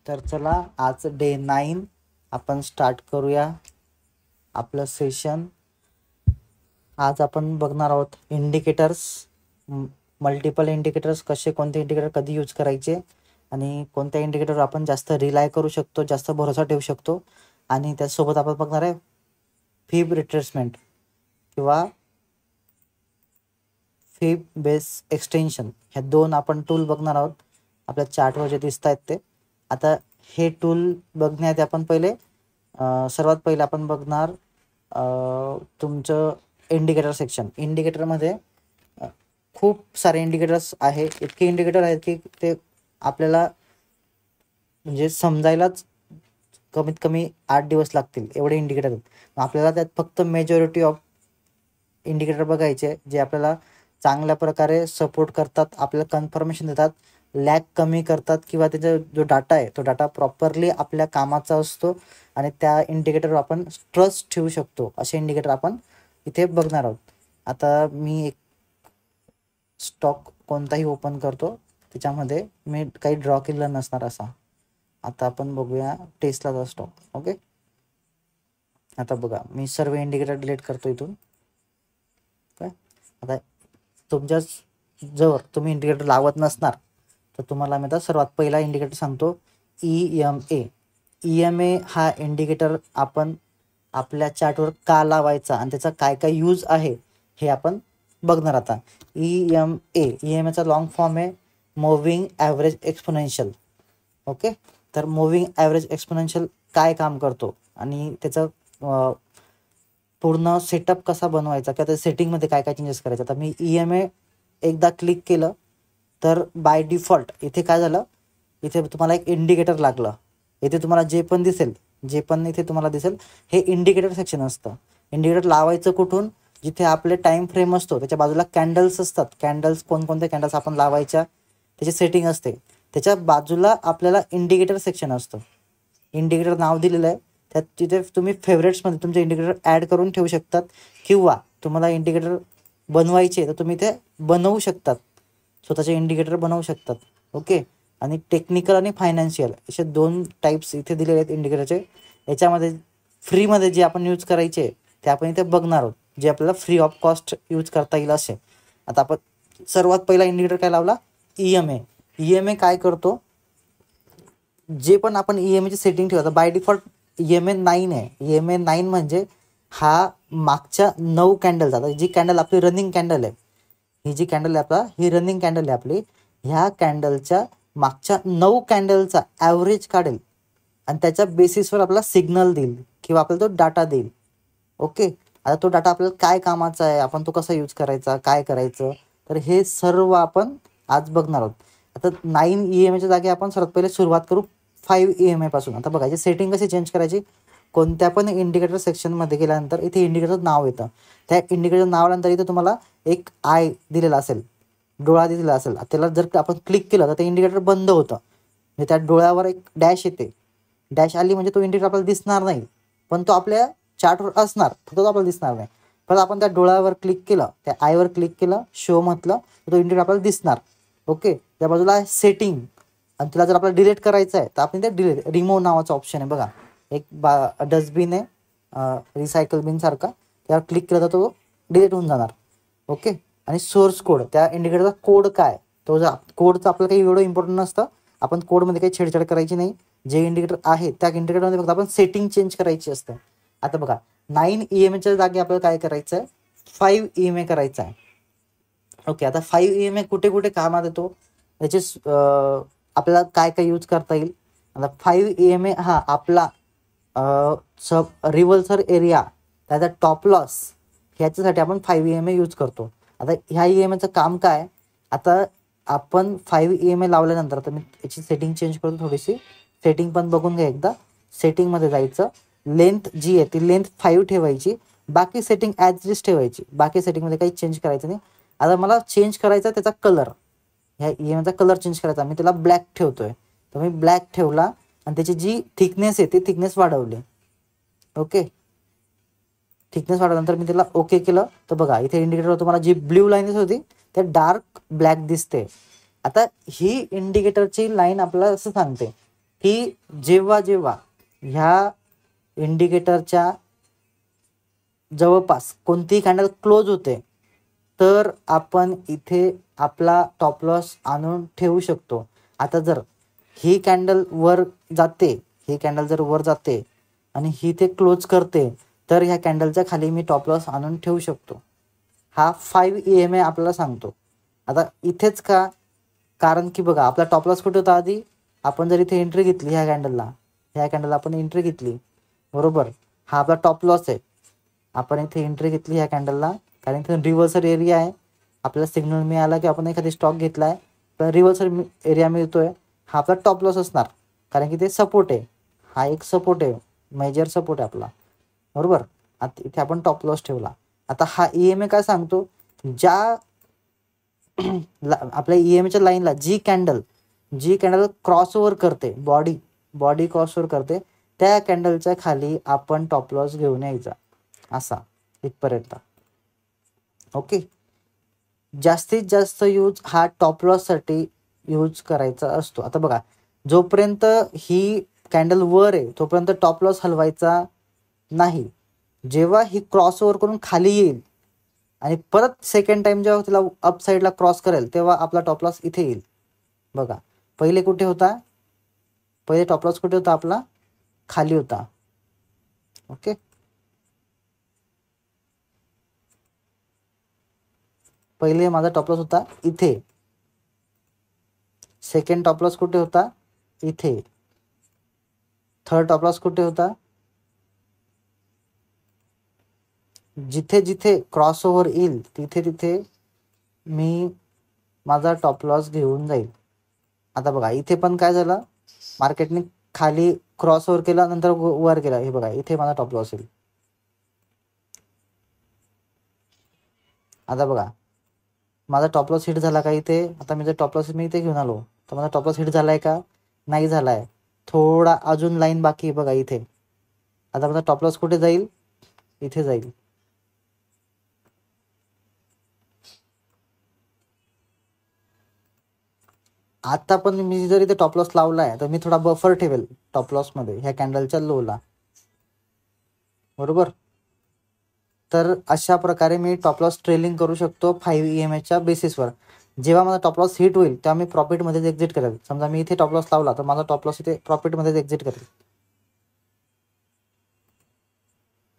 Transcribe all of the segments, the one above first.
तर चला आज डे 9 आपण स्टार्ट करूया आपलं सेशन. आज आपण बघणार आहोत इंडिकेटर्स, मल्टिपल इंडिकेटर्स, कसे कोणते इंडिकेटर कधी यूज करायचे आणि कोणत्या इंडिकेटरवर आपण जास्त रिलाय करू शकतो, जास्त भरोसा ठेवू शकतो. आणि त्यासोबत आपण बघणार आहे फिब रिट्रेसमेंट किंवा फिब बेस एक्सटेन्शन. ह्या दोन आपण टूल बघणार आहोत. आपल्या चार्टवर जे दिसत आहेत ते. आता हे टूल बघण्यात आपण सर्वात पहिले आपण बघणार तुमचं इंडिकेटर सेक्शन. इंडिकेटरमध्ये खूप सारे इंडिकेटर्स आहे. इतके इंडिकेटर आहेत की ते आपल्याला म्हणजे समजायलाच कमीत कमी 8 दिवस लागतील, एवढे इंडिकेटर आहेत. आपल्याला त्यात फक्त मेजॉरिटी ऑफ इंडिकेटर बघायचे जे आपल्याला चांगल्या प्रकारे सपोर्ट करतात, आपल्याला कन्फर्मेशन देतात, लॅग कमी करतात किंवा त्याचा जो डाटा आहे तो डाटा प्रॉपरली आपल्या कामाचा असतो आणि त्या इंडिकेटरवर आपण ट्रस्ट ठेवू शकतो. असे इंडिकेटर आपण इथे बघणार आहोत. आता मी एक स्टॉक कोणताही ओपन करतो, त्याच्यामध्ये मी काही ड्रॉ केलेला नसणार असा. आता आपण बघूया टेस्लाचा स्टॉक. ओके, आता बघा मी सर्व इंडिकेटर डिलीट करतो इथून. काय आता तुमच्या जवळ तुम्ही इंडिकेटर लावत नसणार तर तुम्हाला मी आता सर्वात पहिला इंडिकेटर सांगतो, EMA. EMA हा इंडिकेटर आपण आपल्या चार्टवर का लावायचा आणि त्याचा काय काय यूज आहे हे आपण बघणार. आता EMAचा लॉंग फॉर्म आहे मूव्हिंग ॲव्हरेज एक्सपोनेन्शियल. ओके, तर मूव्हिंग ॲव्हरेज एक्सपोनेन्शियल काय काम करतो आणि त्याचं पूर्ण सेटअप कसा बनवायचा किंवा त्या सेटिंगमध्ये काय काय चेंजेस करायचे. आता मी EMA एकदा क्लिक केलं तर बाय डिफॉल्ट इथे काय झालं, इथे तुम्हाला एक इंडिकेटर लागलं. इथे तुम्हाला जे पण इथे तुम्हाला दिसेल हे इंडिकेटर सेक्शन असतं. इंडिकेटर लावायचं कुठून, जिथे आपले टाइम फ्रेम असतो त्याच्या बाजूला कॅन्डल्स असतात. कॅन्डल्स कोणकोणत्या कॅन्डल्स आपण लावायच्या त्याची सेटिंग असते. त्याच्या बाजूला आपल्याला इंडिकेटर सेक्शन असतं. इंडिकेटर नाव दिलेलं आहे, त्यात तिथे तुम्ही फेवरेट्समध्ये तुमचे इंडिकेटर ॲड करून ठेवू शकतात किंवा तुम्हाला इंडिकेटर बनवायचे तर तुम्ही ते बनवू शकतात, स्वतःचे इंडिकेटर बनवू शकतात. ओके, आणि टेक्निकल आणि फायनान्शियल असे 2 टाईप्स इथे दिलेले आहेत इंडिकेटरचे. याच्यामध्ये फ्रीमध्ये जे आपण यूज करायचे ते आपण इथे बघणार आहोत, जे आपल्याला फ्री ऑफ कॉस्ट यूज करता येईल असे. आता आपण सर्वात पहिला इंडिकेटर काय लावला, EMA. EMA काय करतो, जे पण आपण EMAची सेटिंग ठेवतो बाय डिफॉल्ट EMA 9 आहे. EMA 9 म्हणजे हा मागच्या 9 कॅन्डल जातात. जी कॅन्डल आपली रनिंग कॅन्डल आहे, ही जी कॅन्डल आहे आपला, ही रनिंग कॅन्डल आहे आपली. ह्या कॅन्डलच्या मागच्या 9 कॅन्डलचा ॲव्हरेज काढेल आणि त्याच्या बेसिसवर आपल्याला सिग्नल देईल किंवा आपल्याला तो डाटा देईल. ओके, आता तो डाटा आपल्याला काय कामाचा आहे, आपण तो कसा यूज करायचा, काय करायचं, तर हे सर्व आपण आज बघणार आहोत. आता 9 EMAच्या जागी आपण सर्वात पहिले सुरुवात करू 5 EMA पासून. आता बघायची सेटिंग कशी चेंज करायची. कोणत्या पण इंडिकेटर सेक्शनमध्ये गेल्यानंतर इथे इंडिकेटरचं नाव येतं. त्या इंडिकेटर नावानंतर इथे तुम्हाला एक आय दिलेला असेल, डोळा दिलेला असेल. त्याला जर आपण क्लिक केलं तर ते इंडिकेटर बंद होतं. म्हणजे त्या डोळ्यावर एक डॅश येते. डॅश आली म्हणजे तो इंडिकेटर आपल्याला दिसणार नाही, पण तो आपल्या चार्टवर असणार, फक्त तो आपल्याला दिसणार नाही. पण आपण त्या डोळ्यावर क्लिक केलं, त्या आयवर क्लिक केलं, शो म्हटलं तर तो इंडिकेटर आपल्याला दिसणार. ओके, त्या बाजूला सेटिंग, आणि तुला जर आपल्याला डिलीट करायचं आहे तर आपण ते रिमूव्ह नावाचा ऑप्शन आहे बघा. एक डस्टबिन आहे रिसायकल बिन सारखा, त्यावर क्लिक केला तर तो डिलीट होऊन जाणार. ओके, आणि सोर्स कोड, त्या इंडिकेटरचा कोड काय, तो कोडचं आपल्याला काही एवढं इम्पॉर्टंट नसतं. आपण कोडमध्ये काही छेडछाड करायची नाही. जे इंडिकेटर आहे त्या इंडिकेटरमध्ये फक्त आपण सेटिंग चेंज करायची असते. आता बघा 9 EMAच्या जागी आपल्याला काय करायचं आहे, 5 EMA करायचं आहे. ओके, आता 5 EMA कुठे कुठे कामात येतो, त्याचे आपल्याला काय काय यूज करता येईल. आता 5 EMA हा आपला रिव्हर्सल एरिया, त्याचा टॉप लॉस, ह्याच्यासाठी आपण 5 EMA यूज करतो. आता ह्या EMAचं काम काय, आता आपण 5 EMA लावल्यानंतर आता मी याची सेटिंग चेंज करतो थोडीशी. सेटिंग पण बघून घ्या एकदा. सेटिंगमध्ये जायचं, लेंथ जी आहे ती लेंथ 5 ठेवायची, बाकी सेटिंग ॲज इज ठेवायची. बाकी सेटिंगमध्ये काही चेंज करायचं नाही. आता मला चेंज करायचा त्याचा कलर, ह्या EMAचा कलर चेंज करायचा. मी त्याला ब्लॅक ठेवतोय, तर मी ब्लॅक ठेवला आणि त्याची जी थिकनेस आहे ती थिकनेस वाढवली. ओके, थिकनेस वाढवल्यानंतर मी त्याला ओके केलं तर बघा इथे इंडिकेटरवर तुम्हाला जी ब्ल्यू लाईन दिसत होती त्या डार्क ब्लॅक दिसते. आता ही इंडिकेटरची लाईन आपल्याला असं सांगते की जेव्हा जेव्हा ह्या इंडिकेटरच्या जवळपास कोणतीही कॅन्डल क्लोज होते तर आपण इथे आपला टॉप लॉस आणून ठेवू शकतो. आता जर ही कॅन्डल वर जाते, ही कॅन्डल जर वर जाते आणि ही ते क्लोज करते तर ह्या कॅन्डलच्या खाली मी टॉप लॉस आणून ठेवू शकतो. हा 5 EMA आपल्याला सांगतो. आता इथेच का, कारण की बघा आपला टॉप लॉस कुठे होता आधी, आपण जर इथे एंट्री घेतली ह्या कॅन्डलला आपण एंट्री घेतली बरोबर, हा आपला टॉप लॉस आहे. आपण इथे एंट्री घेतली ह्या कॅन्डलला कारण इथे रिव्हर्सल एरिया आहे. आपल्याला सिग्नल मिळाला की आपण एखादी स्टॉक घेतलाय तर रिव्हर्सल एरिया मिळतोय, हा आपला टॉप लॉस असणार कारण की ते सपोर्ट आहे. हा एक सपोर्ट आहे, मेजर सपोर्ट आहे आपला बरोबर. आता इथे आपण टॉप लॉस ठेवला. आता हा EMA काय सांगतो, ज्या आपल्या EMAच्या लाईनला जी कॅन्डल क्रॉस ओव्हर करते, बॉडी क्रॉस ओव्हर करते, त्या कॅन्डलच्या खाली आपण टॉप लॉस घेऊन यायचा असा इथपर्यंत. ओके, जास्तीत जास्त यूज हा टॉप लॉस साठी यूज करायचा असतो. आता बघा जोपर्यंत ही कॅन्डल वर आहे तोपर्यंत टॉप लॉस हलवायचा नाही. जेव्हा ही क्रॉस ओव्हर करून खाली येईल आणि परत सेकंड टाइम जेव्हा तिला अप साईडला क्रॉस करेल तेव्हा आपला टॉप लॉस इथे येईल. बघा पहिले कुठे होता, पहिले टॉप लॉस कुठे होता आपला, खाली होता. ओके, पहिले माझा टॉप लॉस होता इथे, सेकंड टॉप लॉस कुठे होता इथे, थर्ड टॉप लॉस कुठे होता, जिथे जिथे क्रॉस ओव्हर येईल तिथे तिथे मी माझा टॉप लॉस घेऊन जाईल. आता बघा इथे पण काय झालं, मार्केटने खाली क्रॉस ओव्हर केला नंतर वर केला, हे बघा इथे माझा टॉप लॉस येईल. आता बघा माझा टॉप लॉस हिट झाला का इथे, आता मी जर टॉप लॉस मी इथे घेऊन आलो तर माझा टॉप लॉस हिट झालाय का, नाही झालाय, थोडा अजून लाईन बाकी आहे बघा इथे. आता माझा टॉप लॉस कुठे जाईल, इथे जाईल. आता पण मी जर इथे टॉप लॉस लावलाय तर मी थोडा बफर ठेवेल टॉप लॉस मध्ये ह्या कॅन्डलच्या लोला बरोबर. तर अशा प्रकारे मी टॉप लॉस ट्रेलिंग करू शकतो 5 EMAच्या बेसिसवर. जेव्हा माझा टॉप लॉस हिट होईल तेव्हा मी प्रॉफिटमध्येच एक्झिट करेल. समजा मी इथे टॉप लॉस लावला तर माझा टॉप लॉस इथे प्रॉफिटमध्येच एक्झिट करेल.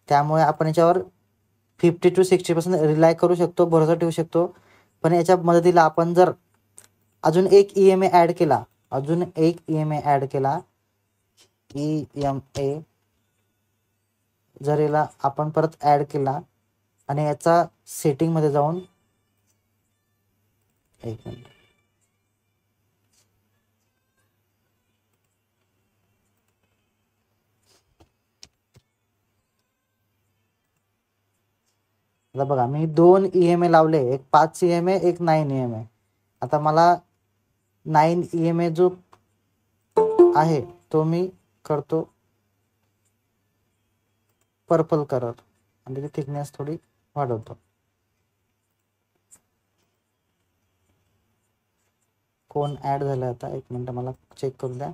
त्यामुळे आपण याच्यावर 50 to 60% रिलाय करू शकतो, भरोसा ठेवू शकतो. पण याच्या मदतीला आपण जर अजून एक EMA ऍड केला, EMA जर याला आपण परत ऍड केला आणि याचा सेटिंग मध्ये जाऊन, एक मिनिट, आता बघा मी 2 EMA लावले, एक 5 EMA एक 9 EMA. आता मला 9 EMA जो आहे तो मी करतो पर्पल कलर आणि त्याची थिकनेस थोडी वाढवतो. कोण ऍड झालं आता, एक मिनिट मला चेक करू द्या.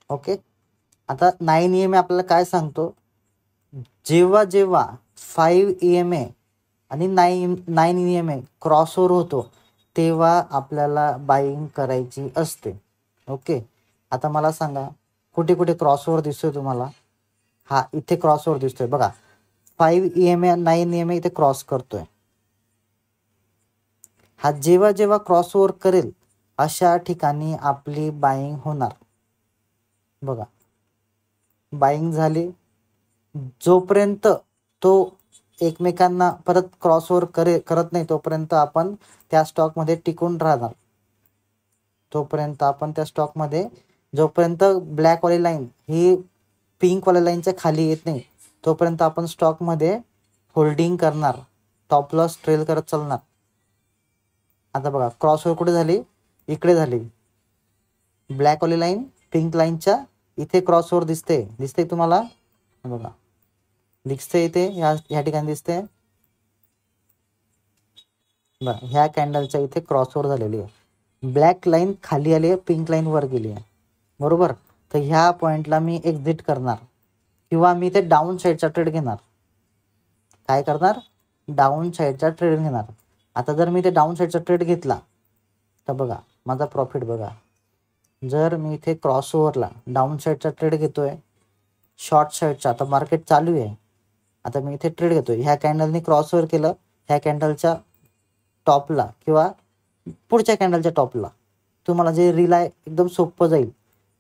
ओके, आता 9 EMA आपल्याला काय सांगतो, जेव्हा जेव्हा 5 EMA आणि 9 EMA क्रॉस ओव्हर होतो तेव्हा आपल्याला बाईंग करायची असते. ओके, आता मला सांगा कुठे कुठे क्रॉस ओव्हर दिसतोय तुम्हाला, हा इथे क्रॉस ओव्हर दिसतोय बघा. 5 EMA 9 EMA इथे क्रॉस करतोय. हा जेव्हा जेव्हा क्रॉस ओव्हर करेल अशा ठिकाणी आपली बाईंग होणार. बघा बाईंग झाली, जोपर्यंत तो एकमेकांना परत क्रॉस ओव्हर करत नाही तोपर्यंत आपण त्या स्टॉकमध्ये टिकून राहणार. तोपर्यंत आपण त्या स्टॉकमध्ये, जोपर्यंत ब्लॅकवाली लाईन ही पिंकवाल्या लाईनच्या खाली येत नाही तोपर्यंत आपण स्टॉकमध्ये होल्डिंग करणार, टॉप लॉस ट्रेल करत चालणार. आता बघा क्रॉस ओव्हर कुठे झाली, इकडे झाली, ब्लॅकवाली लाईन पिंक लाईनच्या इथे क्रॉसओव्हर दिसते तुम्हाला, बघा दिसते इथे ह्या ठिकाणी दिसते बघा, ह्या कॅन्डलच्या इथे क्रॉसओव्हर झालेली आहे, ब्लॅक लाईन खाली आली आहे, पिंक लाईन वर गेली आहे, बरोबर. तर ह्या पॉइंटला मी एक्झिट करणार किंवा मी इथे डाऊन साईडचा ट्रेड घेणार. काय करणार? डाऊन साईडचा ट्रेड घेणार. आता जर मी इथे डाऊन साईडचा ट्रेड घेतला तर बघा माझा प्रॉफिट बघा, जर मी इथे क्रॉसओव्हरला डाऊन साईडचा ट्रेड घेतोय, शॉर्ट साईडचा, आता मार्केट चालू आहे, आता मी इथे ट्रेड घेतोय, ह्या कॅन्डलनी क्रॉसओव्हर केलं, ह्या कॅन्डलच्या टॉपला किंवा पुढच्या कॅन्डलच्या टॉपला, तुम्हाला जे रिलाय एकदम सोपं जाईल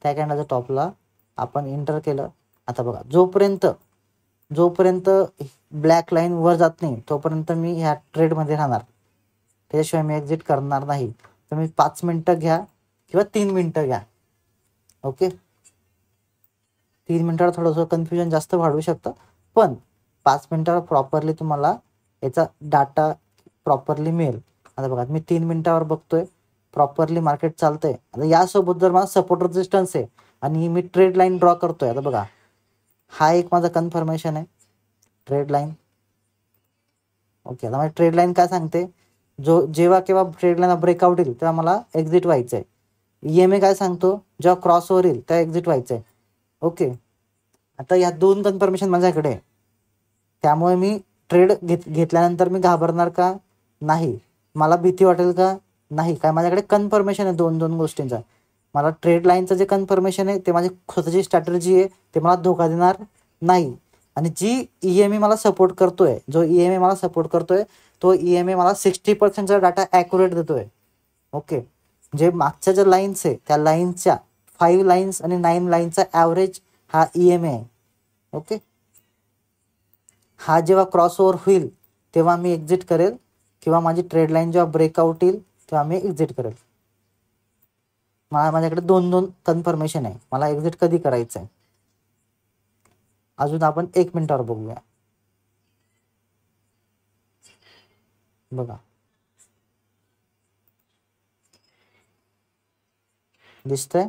त्या कॅन्डलच्या टॉपला आपण एंटर केलं. आता बघा जोपर्यंत ब्लॅक लाईन वर जात नाही तोपर्यंत मी ह्या ट्रेडमध्ये राहणार, त्याशिवाय मी एक्झिट करणार नाही. तर मी 5 मिनटं घ्या किंवा 3 मिनटं घ्या. ओके, 3 मिनटावर थोडंसं कन्फ्युजन जास्त वाढू शकतं, पण 5 मिनटावर प्रॉपरली तुम्हाला याचा डाटा प्रॉपरली मिळेल. आता बघा मी 3 मिनटावर बघतोय, प्रॉपरली मार्केट चालतंय. आता यासोबत जर मला सपोर्ट रेजिस्टन्स आहे आणि मी ट्रेड लाईन ड्रॉ करतोय, आता बघा हा एक माझा कन्फर्मेशन आहे ट्रेड लाईन. ओके, आता माझी ट्रेड लाईन काय सांगते, जेव्हा केव्हा ट्रेड लाईन ब्रेकआउट येईल तेव्हा मला एक्झिट व्हायचं आहे. EMA काय सांगतो, जेव्हा क्रॉसओव्हर येईल तेव्हा एक्झिट व्हायचं आहे. ओके, आता या 2 कन्फर्मेशन माझ्याकडे आहे, त्यामुळे मी ट्रेड घेतल्यानंतर मी घाबरणार का? नाही. मला भीती वाटेल का? नाही. काय माझ्याकडे कन्फर्मेशन आहे 2 गोष्टींचा. मला ट्रेड लाईनचं जे कन्फर्मेशन आहे ते माझी स्वतःची स्ट्रॅटेजी आहे, ते मला धोका देणार नाही. आणि जी EMA मला सपोर्ट करतोय, तो EMA मला 60% डाटा ॲक्युरेट देतोय. ओके, जे मागच्या ज्या लाईन्स आहे त्या लाईन्सच्या 5 लाईन्स आणि 9 लाईनचा ॲव्हरेज हा EMA आहे. ओके, हा जेव्हा क्रॉसओव्हर होईल तेव्हा मी एक्झिट करेल किंवा माझी ट्रेड लाईन जेव्हा ब्रेकआउट येईल तेव्हा मी एक्झिट करेल. माझ्याकडे 2 कन्फर्मेशन आहे, मला एक्झिट कधी करायचं आहे. अजून आपण 1 मिनिटावर बघूया. बघा दिसतंय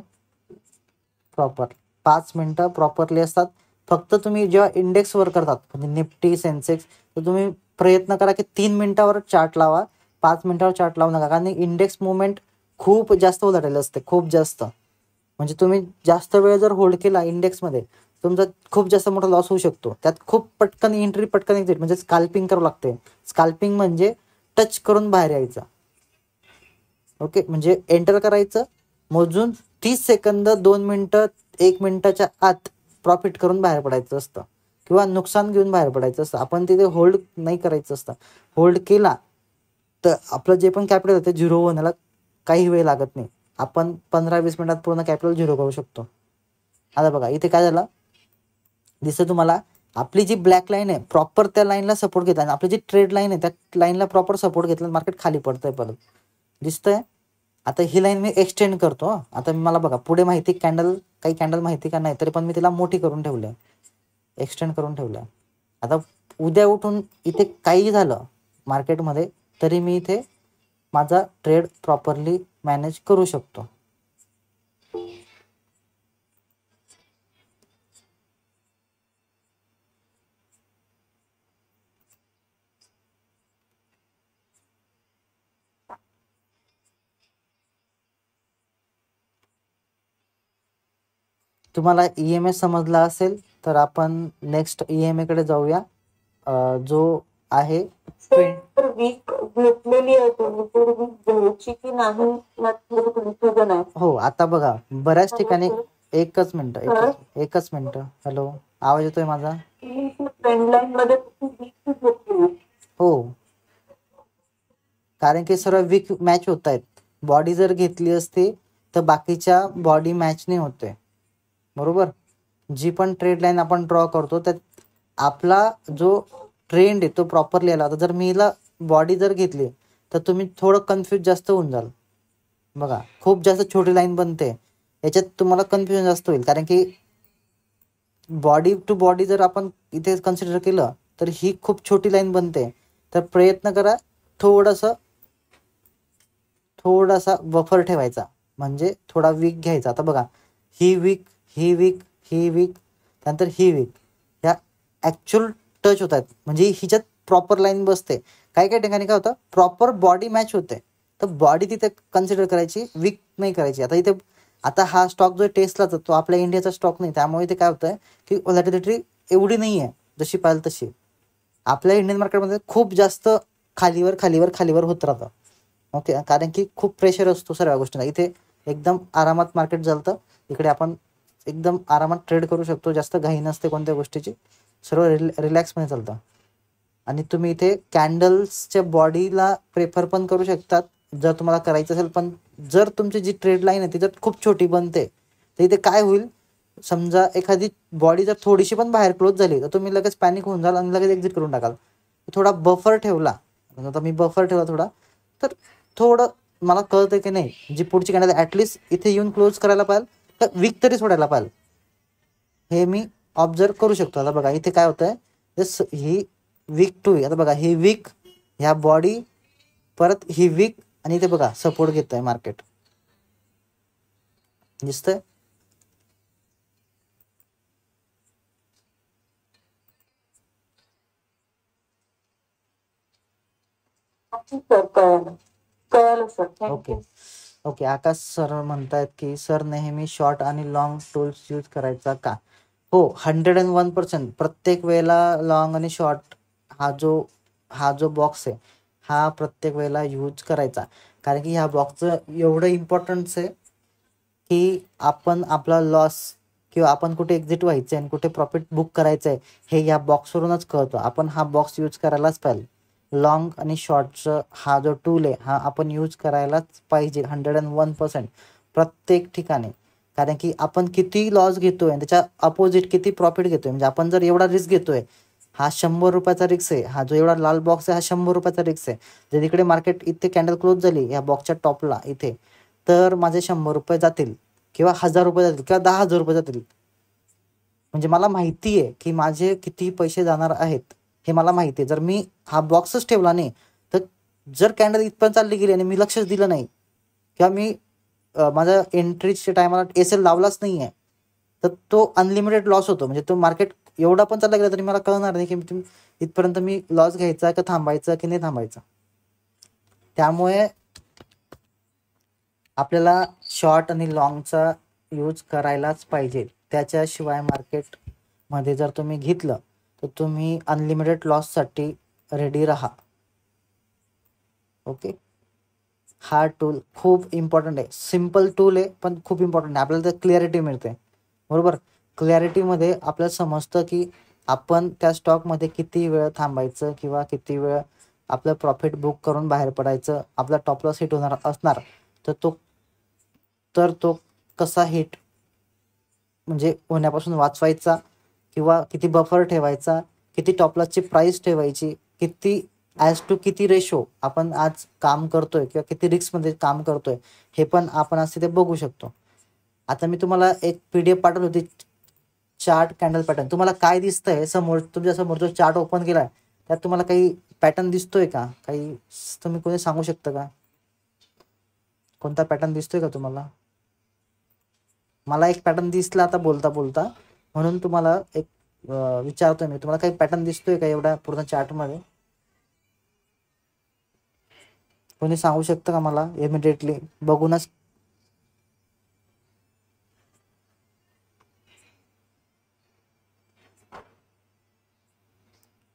प्रॉपर 5 मिनटं प्रॉपरली असतात. फक्त तुम्ही जेव्हा इंडेक्सवर करतात म्हणजे निफ्टी सेन्सेक्स, तर तुम्ही प्रयत्न करा की 3 मिनटावर चार्ट लावा, 5 मिनटावर चार्ट लावू नका, कारण इंडेक्स मुवमेंट खूप जास्त उलाढालेलं असते, खूप जास्त. म्हणजे तुम्ही जास्त वेळ जर होल्ड केला इंडेक्समध्ये तुमचा खूप जास्त मोठा लॉस होऊ शकतो. त्यात खूप पटकन एंट्री पटकन एक्झिट म्हणजे स्काल्पिंग करावं लागते. स्काल्पिंग म्हणजे टच करून बाहेर यायचं. ओके, म्हणजे एंटर करायचं, मोजून 30 सेकंद, 2 मिनटं, 1 मिनिटाच्या आत प्रॉफिट करून बाहेर पडायचं असतं किंवा नुकसान घेऊन बाहेर पडायचं असतं. आपण तिथे होल्ड नाही करायचं असतं. होल्ड केला तर आपलं जे पण कॅपिटल आहे ते 0 होण्याला काही वेळ लागत नाही. आपण 15-20 मिनिटात पूर्ण कॅपिटल 0 करू शकतो. आता बघा इथे काय झालं दिसतं तुम्हाला, आपली जी ब्लॅक लाईन आहे प्रॉपर त्या लाईनला सपोर्ट घेतला आणि आपली जी ट्रेड लाईन आहे त्या लाईनला प्रॉपर सपोर्ट घेतला, मार्केट खाली पडतंय परत, दिसतंय. आता ही लाईन मी एक्सटेंड करतो. आता मला बघा पुढे माहिती काही कॅन्डल माहिती का नाही, तरी पण मी तिला मोठी करून ठेवलं, एक्सटेंड करून ठेवलं. आता उद्या उठून इथे काही झालं मार्केटमध्ये तरी मी इथे माझा ट्रेड प्रॉपरली मॅनेज करू शकतो. तुम्हाला EMA समजला असेल तर आपण नेक्स्ट EMA कडे जाऊया, जो आहे वीक घेतलेली आहे घ्यायची की नाही. हो. आता बघा बऱ्याच ठिकाणी एकच मिनिट. हॅलो, आवाज येतोय माझा? हो, कारण की सर्व वीक मॅच होत आहेत. बॉडी जर घेतली असती तर बाकीच्या बॉडी मॅच नाही होते, बरोबर. जी पण ट्रेड लाईन आपण ड्रॉ करतो त्यात आपला जो ट्रेंड आहे तो प्रॉपरली आला. आता जर मी हिला बॉडी जर घेतली तर तुम्ही थोडं कन्फ्यूज जास्त होऊन जाल. बघा खूप जास्त छोटी लाईन बनते, याच्यात तुम्हाला कन्फ्युजन जास्त होईल, कारण की बॉडी टू बॉडी जर आपण इथे कन्सिडर केलं तर ही खूप छोटी लाईन बनते. तर प्रयत्न करा थोडासा बफर ठेवायचा, म्हणजे थोडा वीक घ्यायचा. आता बघा ही वीक ही वीक, ही वीक, त्यानंतर ही वीक, ह्या ॲक्च्युअल टच होत आहेत, म्हणजे हिच्यात प्रॉपर लाईन बसते. काही काही ठिकाणी काय होतं, प्रॉपर बॉडी मॅच होते, तर बॉडी तिथे कन्सिडर करायची, वीक नाही करायची. आता इथे आता हा स्टॉक जो टेस्लाचा, तो आपल्या इंडियाचा स्टॉक नाही, त्यामुळे ते काय होतं की व्हॉलॅटिलिटी एवढी नाही आहे जशी पाहिजे तशी. आपल्या इंडियन मार्केटमध्ये खूप जास्त खालीवर खालीवर खालीवर होत राहतं. ओके, कारण की खूप प्रेशर असतो सर्व गोष्टींना. इथे एकदम आरामात मार्केट चालतं, इकडे आपण एकदम आरामात ट्रेड करू शकतो, जास्त घाई नसते कोणत्या गोष्टीची, सर्व रिलॅक्समध्ये चालतं. आणि तुम्ही इथे कॅन्डल्सच्या बॉडीला प्रेफर पण करू शकतात जर तुम्हाला करायचं असेल. पण जर तुमची जी ट्रेड लाईन आहे त्याच्यात खूप छोटी बनते, तर इथे काय होईल, समजा एखादी बॉडी जर थोडीशी पण बाहेर क्लोज झाली तर तुम्ही लगेच पॅनिक होऊन जाल आणि लगेच एक्झिट करून टाकाल. थोडा बफर ठेवला, आता मी बफर ठेवला थोडा, तर थोडं मला कळतं की नाही जी पुढची कॅन्डल ॲटलिस्ट इथे येऊन क्लोज करायला पाहिजे, तर वीक तरी सोडायला पाहिजे, हे मी ऑब्झर्व करू शकतो. आता बघा इथे काय होतंय, ही वीक टू, आता बघा ही वीक, ह्या बॉडी, परत ही वीक, आणि इथे बघा सपोर्ट घेत आहे मार्केट, दिसतंय. सर कळलं, कळलं सर, ओके थँक्यू. ओके. आकाश सर म्हणतायत की सर नेहमी शॉर्ट आणि लॉंग टूल्स यूज करायचा का? हो, 101%. प्रत्येक वेळेला लॉंग आणि शॉर्ट हा जो बॉक्स आहे हा प्रत्येक वेळेला यूज करायचा, कारण की ह्या बॉक्सचं एवढं इम्पॉर्टन्स आहे की आपण आपला लॉस किंवा आपण कुठे एक्झिट व्हायचं आहे आणि कुठे प्रॉफिट बुक करायचं आहे हे या बॉक्सवरूनच कळतं. आपण हा बॉक्स यूज करायलाच पाहिजे. लॉंग आणि शॉर्टचं हा जो टूल आहे हा आपण यूज करायलाच पाहिजे 101% प्रत्येक ठिकाणी. कारण की आपण किती लॉस घेतोय आणि त्याच्या अपोजिट किती प्रॉफिट घेतोय. म्हणजे आपण जर एवढा रिस्क घेतोय, हा 100 रुपयाचा रिस्क आहे, हा जो एवढा लाल बॉक्स आहे हा 100 रुपयाचा रिस्क आहे. जर इकडे मार्केट इथे कॅन्डल क्लोज झाली या बॉक्सच्या टॉपला इथे, तर माझे 100 रुपये जातील किंवा 1000 रुपये जातील किंवा 10,000 रुपये जातील. म्हणजे मला माहिती आहे की माझे किती पैसे जाणार आहेत, हे मला माहिती आहे. जर मी हा बॉक्सच ठेवला नाही, तर जर कॅन्डल इथपर्यंत चालली गेली आणि मी लक्षच दिलं नाही किंवा मी माझ्या एंट्रीच्या टायमाला एसएल लावलाच नाही आहे, तर तो अनलिमिटेड लॉस होतो. म्हणजे तो मार्केट एवढा पण चालला गेला तरी मला कळणार नाही की इथपर्यंत मी लॉस घ्यायचा का थांबायचा की नाही थांबायचा. त्यामुळे आपल्याला शॉर्ट आणि लॉंगचा यूज करायलाच पाहिजे. त्याच्याशिवाय मार्केटमध्ये जर तुम्ही घेतलं तर तुम्ही अनलिमिटेड लॉससाठी रेडी राहा. ओके, हा टूल खूप इम्पॉर्टंट आहे. सिम्पल टूल आहे पण खूप इम्पॉर्टंट आहे. आपल्याला त्यात क्लॅरिटी मिळते, बरोबर. क्लॅरिटीमध्ये आपल्याला समजतं की आपण त्या स्टॉकमध्ये किती वेळ थांबायचं किंवा किती वेळ आपलं प्रॉफिट बुक करून बाहेर पडायचं. आपला टॉप लॉस हिट होणार असणार तर तो कसा हिट म्हणजे होण्यापासून वाचवायचा, किंवा किती बफर ठेवायचा, किती टॉप लॉसची प्राइस ठेवायची, किती ॲज टू किती रेशो आपण आज काम करतोय किंवा किती रिस्कमध्ये काम करतोय, हे पण आपण आज तिथे बघू शकतो. आता मी तुम्हाला एक PDF पाठवली होती, चार्ट कॅन्डल पॅटर्न. तुम्हाला काय दिसतंय समोर, तुमच्या समोर जो चार्ट ओपन केलाय त्यात तुम्हाला काही पॅटर्न दिसतोय का? काही तुम्ही कोणी सांगू शकता का? कोणता पॅटर्न दिसतोय का तुम्हाला? मला एक पॅटर्न दिसला आता बोलता बोलता, म्हणून तुम्हाला एक विचारतोय मी. तुम्हाला काही पॅटर्न दिसतोय का एवढ्या पूर्ण चार्टमध्ये? कोणी सांगू शकतं का मला इमिडिएटली बघूनच?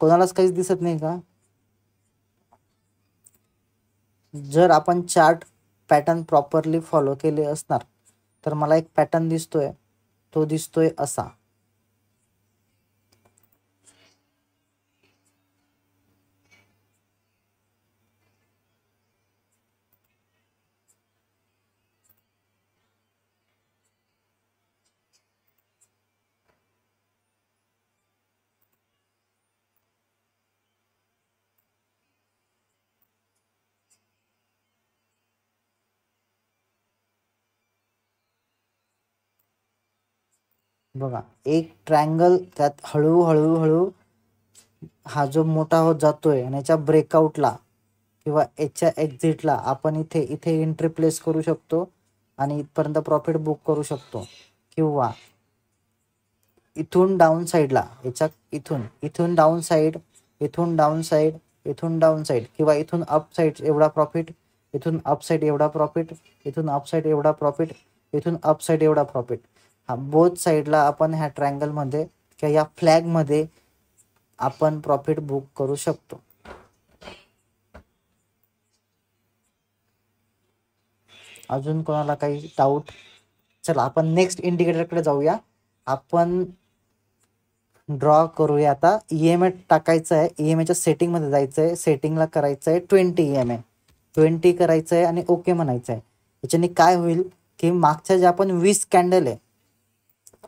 कोणालाच काहीच दिसत नाही का? जर आपण चार्ट पॅटर्न प्रॉपरली फॉलो केले असणार तर मला एक पॅटर्न दिसतोय, तो दिसतोय असा. बघा, एक ट्रायंगल, त्यात हळूहळू हळू हा जो मोठा होत जातोय आणि याच्या ब्रेकआउटला किंवा याच्या एक्झिटला आपण इथे इथे एंट्री प्लेस करू शकतो आणि इथपर्यंत प्रॉफिट बुक करू शकतो. किंवा इथून डाऊन साईडला याच्या इथून डाऊन साईड, इथून डाऊन साईड, इथून डाऊन साईड किंवा इथून अप साईड एवढा प्रॉफिट, इथून अप साईड एवढा प्रॉफिट, इथून अप साईड एवढा प्रॉफिट, इथून अप साईड एवढा प्रॉफिट. हा बोथ साईडला आपण ह्या ट्रायंगलमध्ये किंवा या फ्लॅगमध्ये आपण प्रॉफिट बुक करू शकतो. अजून कोणाला काही डाऊट? चला आपण नेक्स्ट इंडिकेटरकडे जाऊया. आपण ड्रॉ करूया. आता EMA टाकायचं आहे, EMAच्या सेटिंगमध्ये जायचं आहे, सेटिंगला करायचं आहे 20 EMA, 20 करायचं आहे आणि ओके म्हणायचं आहे. याच्याने काय होईल की मागच्या जे आपण 20 कॅन्डल आहे,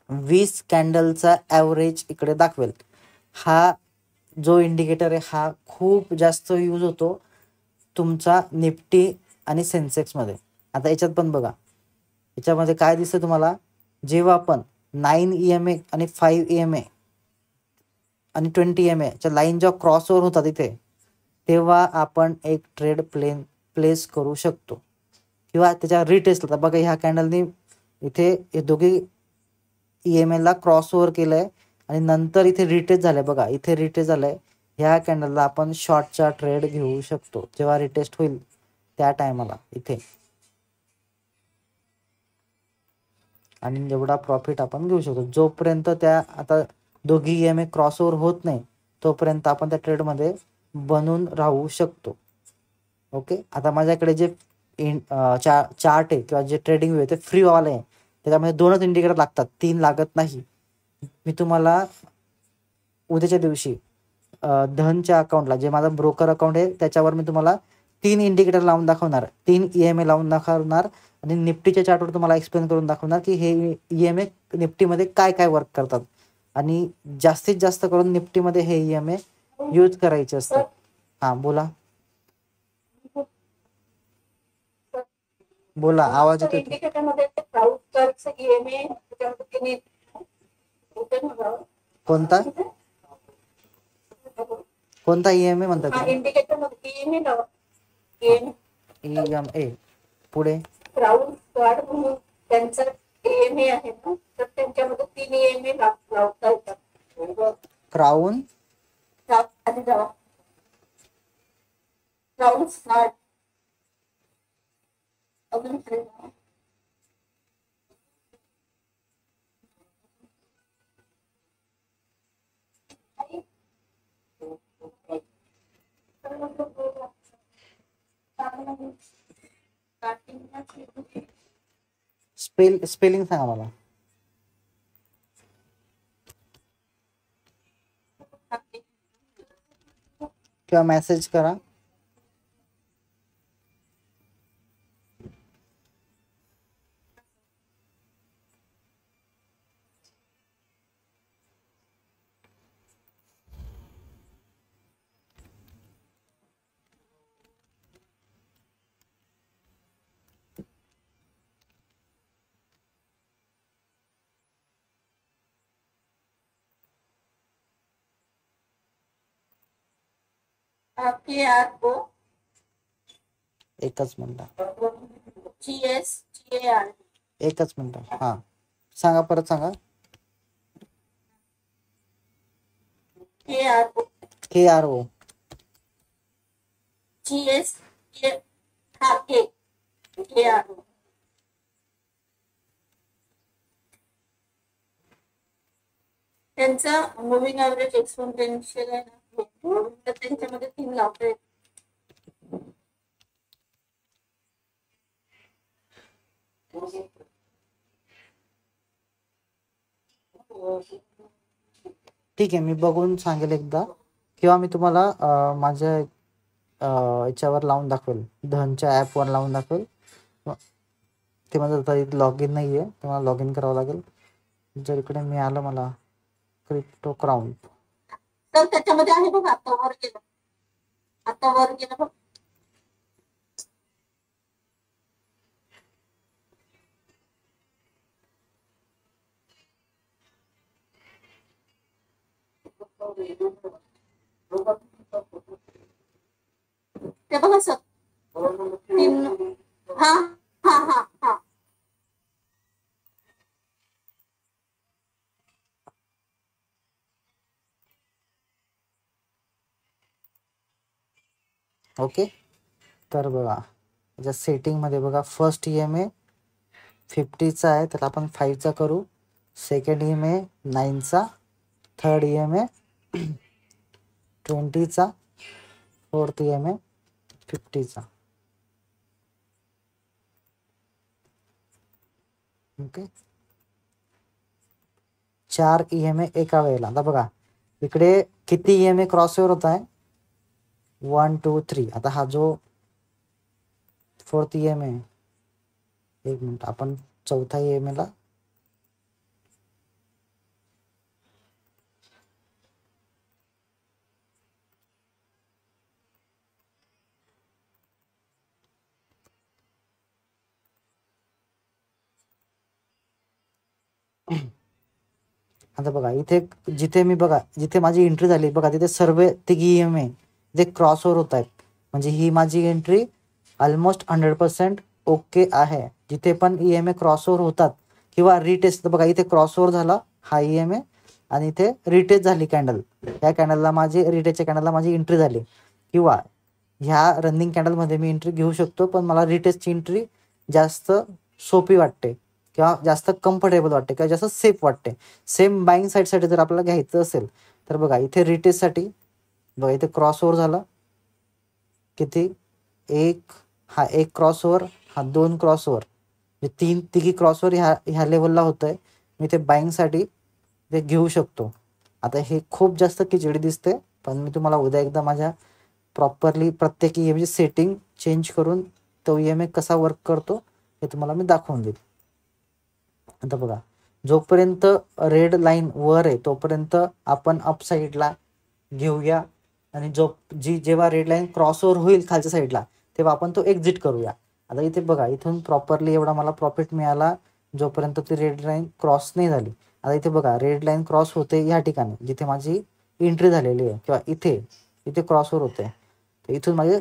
20 कॅन्डलचा ॲव्हरेज इकडे दाखवेल. हा जो इंडिकेटर आहे हा खूप जास्त यूज होतो तुमचा निफ्टी आणि सेन्सेक्समध्ये. आता याच्यात पण बघा, याच्यामध्ये काय दिसतं तुम्हाला, जेव्हा आपण 9 EMA आणि 5 EMA आणि 20 EMA च्या लाईन जेव्हा क्रॉसओव्हर होतात इथे, तेव्हा आपण एक ट्रेड प्लेस करू शकतो किंवा त्याच्या रिटेस्ट होता. बघा ह्या कॅन्डलनी इथे हे दोघे EMA ला क्रॉसओव्हर केलंय आणि नंतर इथे रिटेस्ट झालंय. बघा इथे रिटेस्ट झालंय. ह्या कॅन्डलला आपण शॉर्टचा ट्रेड घेऊ शकतो जेव्हा रिटेस्ट होईल त्या टायमाला इथे, आणि एवढा प्रॉफिट आपण घेऊ शकतो. जोपर्यंत त्या आता दोघी EMA क्रॉसओव्हर होत नाही तोपर्यंत आपण त्या ट्रेडमध्ये बनून राहू शकतो. ओके. आता माझ्याकडे जे चार्ट आहे किंवा जे ट्रेडिंग व्यू आहे ते फ्री वाला आहे. त्याच्यामध्ये 2च इंडिकेटर लागतात, 3 लागत नाही. मी तुम्हाला उद्याच्या दिवशी धनच्या अकाउंटला, जे माझा ब्रोकर अकाउंट आहे त्याच्यावर मी तुम्हाला 3 इंडिकेटर लावून दाखवणार, 3 EMA लावून दाखवणार आणि निफ्टीच्या चार्टवर तुम्हाला एक्सप्लेन करून दाखवणार की हे EMA निफ्टीमध्ये काय काय वर्क करतात. आणि जास्तीत जास्त करून निफ्टीमध्ये हे EMA यूज करायचे असतात. हां बोला बोला, आवाज येतो. इंडिकेटरमध्ये क्राउडचा EMA त्याच्यामध्ये कोणता कोणता EMA म्हणतात? इंडिकेटरमध्ये EMA EMA पुढे क्राउड गार्ड म्हणून त्यांचा EMA आहे ना, तर त्यांच्यामध्ये 3 EMA लावता येतात. क्राऊन आधी जावा, क्राउड स्टार्ट अजून स्पेलिंग सांगा मला. किंवा मेसेज करा. KRO एकच मिनिट, GSGAR एकच मिनिट. हा सांगा, परत सांगा. KRO KRO त्यांचा मुव्हिंग ॲव्हरेज एक्सपोनेन्शियल आहे ना, तर त्यांच्यामध्ये 3 लावता येत. ठीक आहे, मी बघून सांगेल एकदा, किंवा मी तुम्हाला माझ्या याच्यावर लावून दाखवेल, धनच्या ॲपवर लावून दाखवेल. ते माझं लॉग इन नाही आहे, तुम्हाला लॉग इन करावं लागेल. जर इकडे मिळालं मला क्रिप्टो क्राउन, तर त्याच्यामध्ये आहे बघ, आता वर गेलं बघ. ते बघा सर, हा हा हा हा ओके. तर बघा त्याच्या सेटिंगमध्ये बघा, फर्स्ट EMA 50चा आहे तर आपण 5चा करू, सेकंड EMA 9चा, थर्ड EMA 20चा, फोर्थ EMA 50चा. ओके. 4 EMA एका वेळेला. आता बघा इकडे किती EMA क्रॉसओव्हर होत आहे, 1 2 3. आता हा जो फोर्थ EMA, एक मिनिट, आपण चौथा EMA ला आता बघा इथे जिथे मी बघा जिथे माझी एंट्री झाली बघा तिथे सर्व तिघी EMA जे क्रॉसओव्हर होत आहेत, म्हणजे ही माझी एंट्री ऑलमोस्ट 100% ओके आहे. जिथे पण EMA क्रॉसओव्हर होतात किंवा रिटेस्ट, बघा इथे क्रॉसओव्हर झाला हा EMA आणि इथे रिटेस्ट झाली कॅन्डल, या कॅन्डलला माझी रिटेस्टच्या कॅन्डलला माझी एंट्री झाली, किंवा ह्या रनिंग कॅन्डलमध्ये मी एंट्री घेऊ शकतो, पण मला रिटेस्टची एंट्री जास्त सोपी वाटते किंवा जास्त कम्फर्टेबल वाटते किंवा जास्त सेफ वाटते. सेम बाईंग साईडसाठी जर आपल्याला घ्यायचं असेल तर बघा इथे रिटेस्टसाठी बघा इथे क्रॉसओव्हर झाला, किती, एक क्रॉसओव्हर, हा 2 क्रॉसओव्हर, म्हणजे तिघी क्रॉसओव्हर ह्या लेवलला होतं आहे. मी ते बाईंगसाठी ते घेऊ शकतो. आता हे खूप जास्त खिचडी दिसते, पण मी तुम्हाला उद्या एकदा माझ्या प्रॉपरली प्रत्येक EMA सेटिंग चेंज करून तो EMA कसा वर्क करतो हे तुम्हाला मी दाखवून देईल. आता बघा जोपर्यंत रेड लाईन वर आहे तोपर्यंत आपण अप साईडला घेऊया, आणि जेव्हा रेड लाईन क्रॉसओव्हर होईल खालच्या साईडला तेव्हा आपण तो एक्झिट करूया. आता इथे बघा इथून प्रॉपरली एवढा मला प्रॉफिट मिळाला जोपर्यंत ती रेड लाईन क्रॉस नाही झाली. आता इथे बघा रेड लाईन क्रॉस होते या ठिकाणी जिथे माझी एंट्री झालेली आहे, किंवा इथे क्रॉसओव्हर होते. तर इथून माझे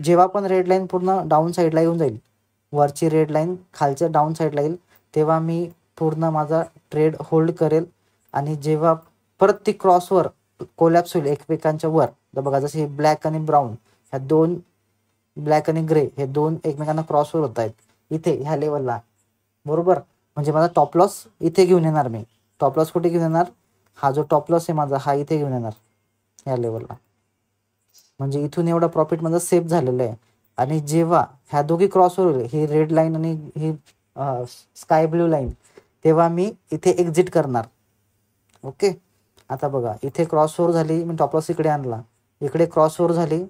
जेव्हा पण रेड लाईन पूर्ण डाऊन साईडला येऊन जाईल, वरची रेड लाईन खालच्या डाऊन साईडला येईल, तेव्हा मी पूर्ण माझा ट्रेड होल्ड करेल. आणि जेव्हा परत ती क्रॉसवर कोलॅप्स होईल एकमेकांच्या वर, तर बघा जसे ब्लॅक आणि ब्राऊन, ह्या दोन ब्लॅक आणि ग्रे हे दोन एकमेकांना क्रॉसवर होत आहेत इथे ह्या लेवलला, बरोबर. म्हणजे माझा टॉप लॉस इथे घेऊन येणार, मी टॉप लॉस कुठे घेऊन येणार, हा जो टॉप लॉस आहे माझा हा इथे घेऊन येणार ह्या लेवलला. म्हणजे इथून एवढा प्रॉफिट माझा सेफ झालेला आहे. आणि जेव्हा ह्या दोघी क्रॉसवर होईल, ही रेड लाईन आणि ही स्काय ब्ल्यू लाईन, तेव्हा मी इथे एक्झिट करणार. ओके. आता बघा इथे क्रॉसओव्हर झाली, मी टॉप लॉस इकडे आणला, इकडे क्रॉसओव्हर झाली,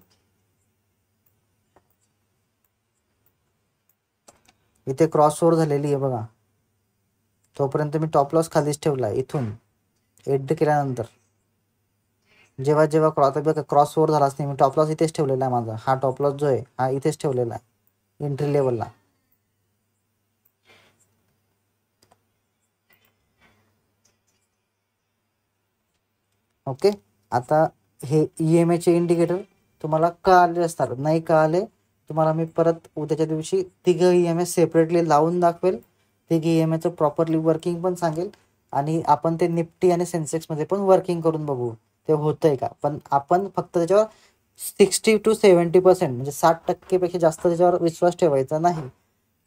इथे क्रॉसओव्हर झालेली आहे बघा, तोपर्यंत मी टॉप लॉस खालीच ठेवला. इथून एंट्री केल्यानंतर जेव्हा क्रॉसओव्हर झाला असते मी टॉप लॉस इथेच ठेवलेला आहे माझा, हा टॉप लॉस जो आहे हा इथेच ठेवलेला आहे एंट्री लेवलला. ओके. आता हे EMAचे इंडिकेटर तुम्हाला कळाले असतात, नाही कळाले तुम्हाला मी परत उद्याच्या दिवशी तिघं EMA सेपरेटली लावून दाखवेल, तिघी EMAचं प्रॉपरली वर्किंग पण सांगेल, आणि आपण ते निफ्टी आणि सेन्सेक्समध्ये पण वर्किंग करून बघू ते होतंय का. पण आपण फक्त त्याच्यावर 60 to 70% म्हणजे 60% पेक्षा जास्त त्याच्यावर विश्वास ठेवायचा नाही.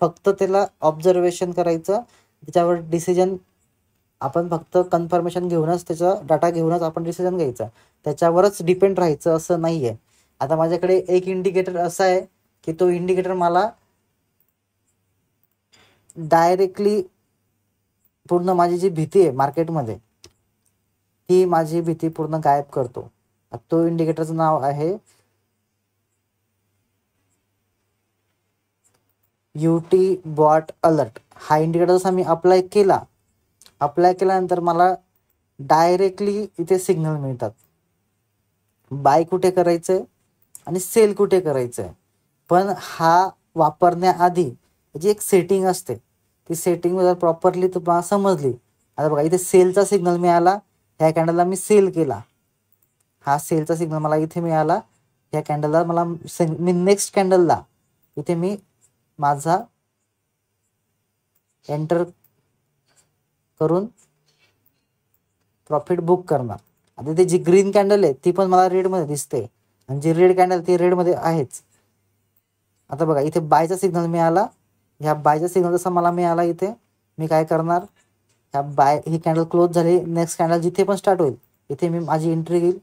फक्त त्याला ऑब्झर्वेशन करायचं, त्याच्यावर डिसिजन आपण फक्त कन्फर्मेशन घेऊनच, त्याचा डाटा घेऊनच आपण डिसिजन घ्यायचा, त्याच्यावरच डिपेंड राहायचं असं नाही आहे. आता माझ्याकडे एक इंडिकेटर असा आहे की तो इंडिकेटर मला डायरेक्टली पूर्ण माझी जी भीती आहे मार्केटमध्ये ती माझी भीती पूर्ण गायब करतो. तो इंडिकेटरचं नाव आहे UT बॉट अलर्ट. हा इंडिकेटर जसा मी अप्लाय केल्यानंतर मला डायरेक्टली इथे सिग्नल मिळतात, बाय कुठे करायचंय आणि सेल कुठे करायचंय. पण हा वापरण्याआधी जी एक सेटिंग असते, ती सेटिंग जर प्रॉपरली तुम्हाला समजली. आता बघा इथे सेलचा सिग्नल मिळाला, ह्या कॅन्डलला मी सेल केला, हा सेलचा सिग्नल मला इथे मिळाला, ह्या कॅन्डलला मी नेक्स्ट कॅन्डलला इथे मी माझा एंटर करून प्रॉफिट बुक करणार. आता इथे जी ग्रीन कॅन्डल आहे ती पण मला रेडमध्ये दिसते, आणि जी रेड कॅन्डल ती रेडमध्ये आहेच. आता बघा इथे बायचा सिग्नल मिळाला. ह्या बायचा सिग्नल जसा मला मिळाला इथे मी काय करणार, ह्या बाय ही कॅन्डल क्लोज झाली, नेक्स्ट कॅन्डल जिथे पण स्टार्ट होईल इथे मी माझी एंट्री घेईल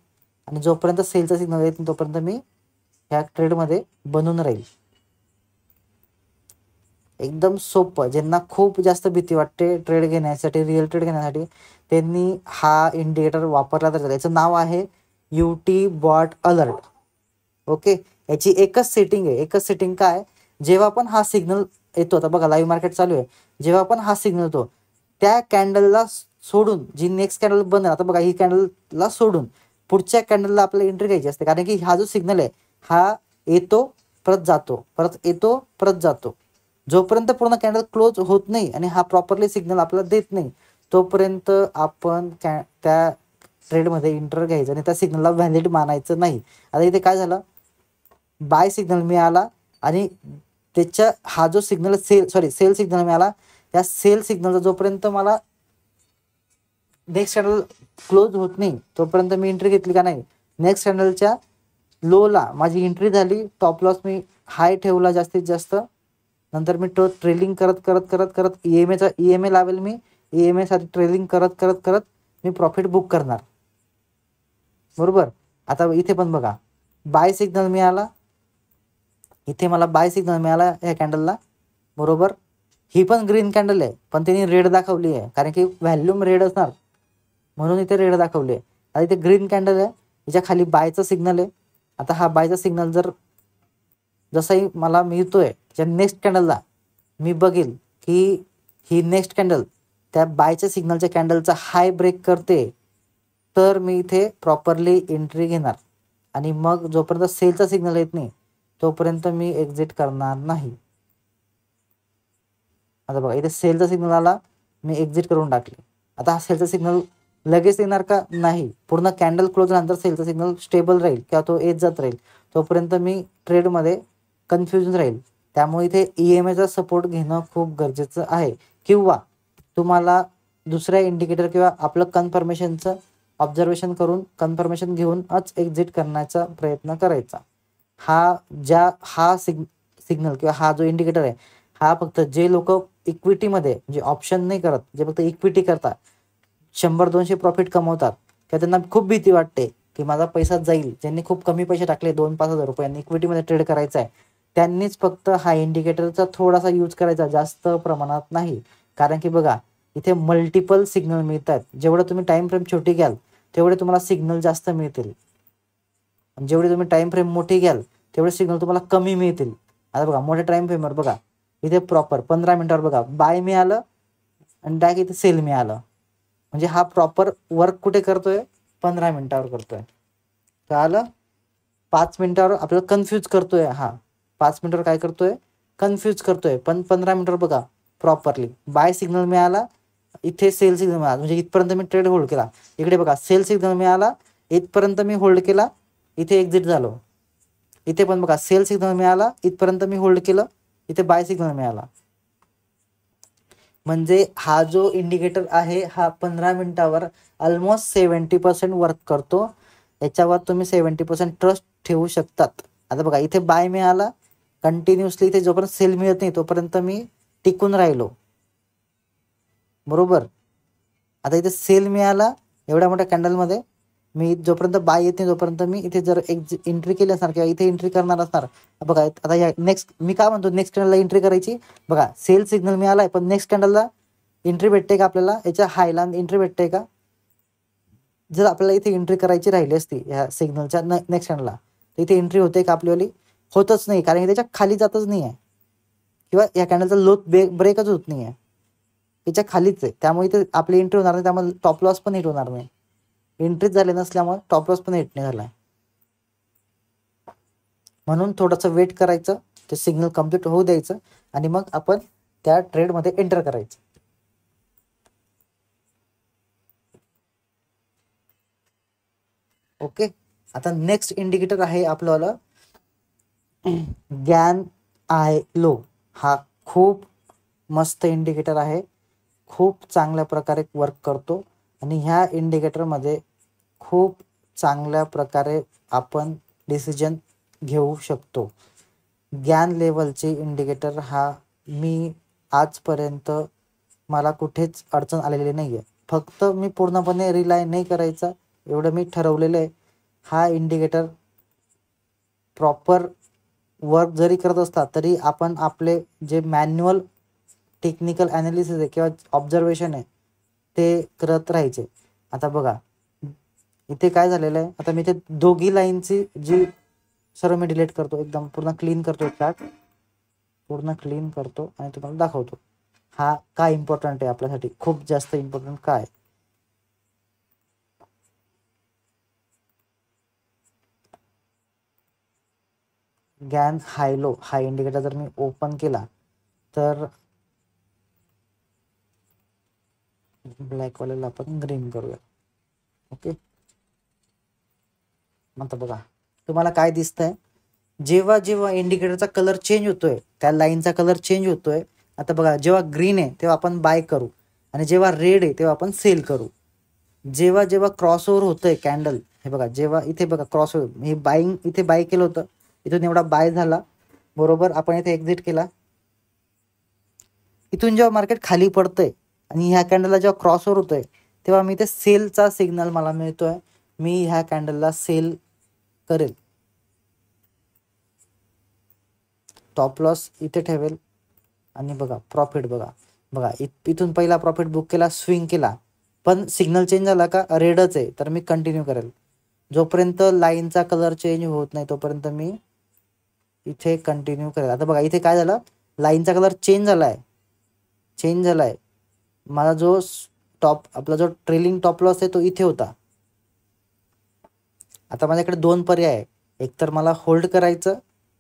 आणि जोपर्यंत सेलचा सिग्नल येत तोपर्यंत मी ह्या ट्रेडमध्ये बनून राहील. एकदम सोपं. ज्यांना खूप जास्त भीती वाटते ट्रेड घेण्यासाठी, रिअल ट्रेड घेण्यासाठी, त्यांनी हा इंडिकेटर वापरला तर चालेल. याचं नाव आहे UT बॉट अलर्ट. ओके, याची एकच सेटिंग आहे. एकच सेटिंग काय, जेव्हा पण हा सिग्नल येतो, आता बघा लाईव्ह मार्केट चालू आहे, जेव्हा पण हा सिग्नल येतो त्या कॅन्डलला सोडून जी नेक्स्ट कॅन्डल बंद, आता बघा ही कॅन्डलला सोडून पुढच्या कॅन्डलला आपल्याला एंट्री घ्यायची असते. कारण की हा जो सिग्नल आहे हा येतो परत जातो, परत येतो परत जातो. जोपर्यंत पूर्ण कॅन्डल क्लोज होत नाही आणि हा प्रॉपरली सिग्नल आपल्याला देत नाही तोपर्यंत आपण त्या ट्रेडमध्ये एंटर घ्यायचं आणि त्या सिग्नलला व्हॅलिड मानायचं नाही. आता इथे काय झालं, बाय सिग्नल मिळाला आणि त्याच्या हा जो सिग्नल सेल सिग्नल मिळाला, त्या सेल सिग्नलचा जोपर्यंत मला नेक्स्ट कॅन्डल क्लोज होत नाही तोपर्यंत मी एंट्री घेतली का नाही. नेक्स्ट कॅन्डलच्या लोला माझी एंट्री झाली, टॉप लॉस मी हाय ठेवला जास्तीत जास्त, नंतर मी तो ट्रेलिंग करत करत करत करत EMA लावेल मी, EMA साठी ट्रेलिंग करत करत करत मी प्रॉफिट बुक करणार. बरोबर. आता इथे पण बघा बाय सिग्नल मिळाला, इथे मला बाय सिग्नल मिळाला ह्या कॅन्डलला. बरोबर, ही पण ग्रीन कॅन्डल आहे पण त्यांनी रेड दाखवली आहे कारण की व्हॅल्यूम रेड असणार म्हणून इथे रेड दाखवली आहे. आता इथे ग्रीन कॅन्डल आहे, याच्या खाली बायचा सिग्नल आहे. आता हा बायचा सिग्नल जर जसंही मला मिळतोय त्या नेक्स्ट कॅन्डलला मी बघेल की ही नेक्स्ट कॅन्डल त्या बायच्या सिग्नलच्या कॅन्डलचा हाय ब्रेक करते तर मी इथे प्रॉपरली एंट्री घेणार आणि मग जोपर्यंत सेलचा सिग्नल येत नाही तोपर्यंत मी एक्झिट करणार नाही. आता बघा इथे सेलचा सिग्नल आला, मी एक्झिट करून टाकले. आता हा सेलचा सिग्नल लगेच येणार का, नाही. पूर्ण कॅन्डल क्लोज नंतर सेलचा सिग्नल स्टेबल राहील किंवा तो येत जात राहील तोपर्यंत मी ट्रेडमध्ये कन्फ्युजन राहील. त्यामुळे इथे EMAचा सपोर्ट घेणं खूप गरजेचं आहे. किंवा तुम्हाला दुसऱ्या इंडिकेटर किंवा आपलं कन्फर्मेशनचं ऑब्झर्वेशन करून कन्फर्मेशन घेऊनच एक्झिट करण्याचा प्रयत्न करायचा. हा सिग्नल किंवा हा जो इंडिकेटर आहे हा फक्त जे लोक इक्विटीमध्ये म्हणजे ऑप्शन नाही करत, जे फक्त इक्विटी करतात, 100-200 प्रॉफिट कमवतात किंवा त्यांना खूप भीती वाटते की माझा पैसा जाईल, ज्यांनी खूप कमी पैसे टाकले 2-5 हजार रुपयांनी इक्विटीमध्ये ट्रेड करायचा आहे त्यांनीच फक्त हा इंडिकेटरचा थोडासा यूज करायचा, जास्त प्रमाणात नाही. कारण की बघा इथे मल्टिपल सिग्नल मिळतात. जेवढं तुम्ही टाइम फ्रेम छोटी घ्याल तेवढे तुम्हाला सिग्नल जास्त मिळतील, जेवढे तुम्ही टाइम फ्रेम मोठी घ्याल तेवढे सिग्नल तुम्हाला कमी मिळतील. आता बघा मोठ्या टाइम फ्रेमवर बघा इथे प्रॉपर 15 मिनिटावर बघा बाय मिळालं आणि डायरेक्ट इथे सेल मिळालं, म्हणजे हा प्रॉपर वर्क कुठे करतोय, 15 मिनिटावर करतोय. कळालं. 5 मिनिटावर आपल्याला कन्फ्यूज करतोय, हा 5 मिनिटावर काय करतोय, कन्फ्यूज करतोय. पण 15 मिनिटावर बघा प्रॉपरली बाय सिग्नल मिळाला, इथे सेल सिग्नल मिळाला, म्हणजे इथपर्यंत मी ट्रेड होल्ड केला. इकडे बघा सेल सिग्नल मिळाला, इथपर्यंत मी होल्ड केला, इथे एक्झिट झालो. इथे पण बघा सेल सिग्नल मिळाला, इथपर्यंत मी होल्ड केलं, इथे बाय सिग्नल मिळाला. म्हणजे हा जो इंडिकेटर आहे हा 15 मिनिटावर ऑलमोस्ट 70% वर्क करतो. याच्यावर तुम्ही 70% ट्रस्ट ठेवू शकतात. आता बघा इथे बाय मिळाला कंटिन्युअसली, इथे जोपर्यंत सेल मिळत नाही तोपर्यंत मी टिकून राहिलो. बरोबर. आता इथे सेल मिळाला एवढ्या मोठ्या कॅन्डलमध्ये, मी जोपर्यंत बाय येत नाही तोपर्यंत मी इथे जर एक एंट्री केली असणार किंवा इथे एंट्री करणार असणार. बघा आता या नेक्स्ट मी काय म्हणतो, नेक्स्ट कॅन्डलला एंट्री करायची. बघा सेल सिग्नल मिळालाय पण नेक्स्ट कॅन्डलला एंट्री भेटते का आपल्याला, याच्या हायला एंट्री भेटते का. जर आपल्याला इथे एंट्री करायची राहिली असती ह्या सिग्नलच्या नेक्स्ट कॅन्डलला तर इथे एंट्री होते का आपलीवाली, होतच नाही. कारण की त्याच्या खाली जातच नाही आहे किंवा या कॅन्डलचा लो ब्रेकच होत नाही आहे, याच्या खालीच आहे. त्यामुळे इथे आपली एंट्री होणार नाही, त्यामुळे टॉप लॉस पण हिट होणार नाही. एंट्रीच झाले नसल्यामुळे टॉप लॉस पण हिट नाही झाला. म्हणून थोडंसं वेट करायचं, ते सिग्नल कम्प्लीट होऊ द्यायचं आणि मग आपण त्या ट्रेडमध्ये एंटर करायचं. ओके. आता नेक्स्ट इंडिकेटर आहे आपलं गॅन आय लो. हा खूप मस्त इंडिकेटर आहे, खूप चांगल्या प्रकारे वर्क करतो आणि ह्या इंडिकेटरमध्ये खूप चांगल्या प्रकारे आपण डिसिजन घेऊ शकतो. ज्ञान लेवलचे इंडिकेटर हा मी आजपर्यंत मला कुठेच अडचण आलेली नाही आहे. फक्त मी पूर्णपणे रिलाय नाही करायचा एवढं मी ठरवलेलं आहे. हा इंडिकेटर प्रॉपर वर्क जरी करत असता तरी आपण आपले जे मॅन्युअल टेक्निकल ॲनालिसिस आहे किंवा ऑब्झर्वेशन आहे ते करत राहायचे. आता बघा इथे काय झालेलं आहे, आता मी इथे दोघी लाईनची जी सर्व मी डिलीट करतो, एकदम पूर्ण क्लीन करतो, चार्ट पूर्ण क्लीन करतो आणि तुम्हाला दाखवतो हा का इम्पॉर्टंट आहे आपल्यासाठी, खूप जास्त इम्पॉर्टंट काय. गॅन हायलो हा इंडिकेटर जर मी ओपन केला तर ब्लॅक वाल्याला आपण ग्रीन करूया. ओके, आता बघा तुम्हाला काय दिसतंय, जेव्हा जेव्हा इंडिकेटरचा कलर चेंज होतोय त्या लाईनचा कलर चेंज होतोय. आता बघा जेव्हा ग्रीन आहे तेव्हा आपण बाय करू आणि जेव्हा रेड आहे तेव्हा आपण सेल करू. जेव्हा जेव्हा क्रॉसओव्हर होतंय कॅन्डल, हे बघा जेव्हा इथे बघा क्रॉसओव्हर, हे बाईंग इथे बाय केलं होतं, इथून एवढा बाय झाला बरोबर, आपण इथे एक्झिट केला. इथून जेव्हा मार्केट खाली पडतंय आणि ह्या कॅन्डलला जेव्हा क्रॉसओव्हर होतोय तेव्हा मी इथे सेलचा सिग्नल मला मिळतोय, मी ह्या कॅन्डलला सेल करेल. टॉप लॉस इथे ठेवेल आणि बघा प्रॉफिट बघा बघा इथून पहिला प्रॉफिट बुक केला, स्विंग केला, पण सिग्नल चेंज झाला का रेडच आहे तर मी कंटिन्यू करेल. जोपर्यंत लाईनचा कलर चेंज होत नाही तोपर्यंत मी इथे कंटिन्यू करेल. आता बघा इथे काय झालं, लाईनचा कलर चेंज झालाय. माझा जो आपला जो ट्रेलिंग टॉप लॉस आहे तो इथे होता. आता माझ्याकडे दोन पर्याय आहे, एक तर मला होल्ड करायचं,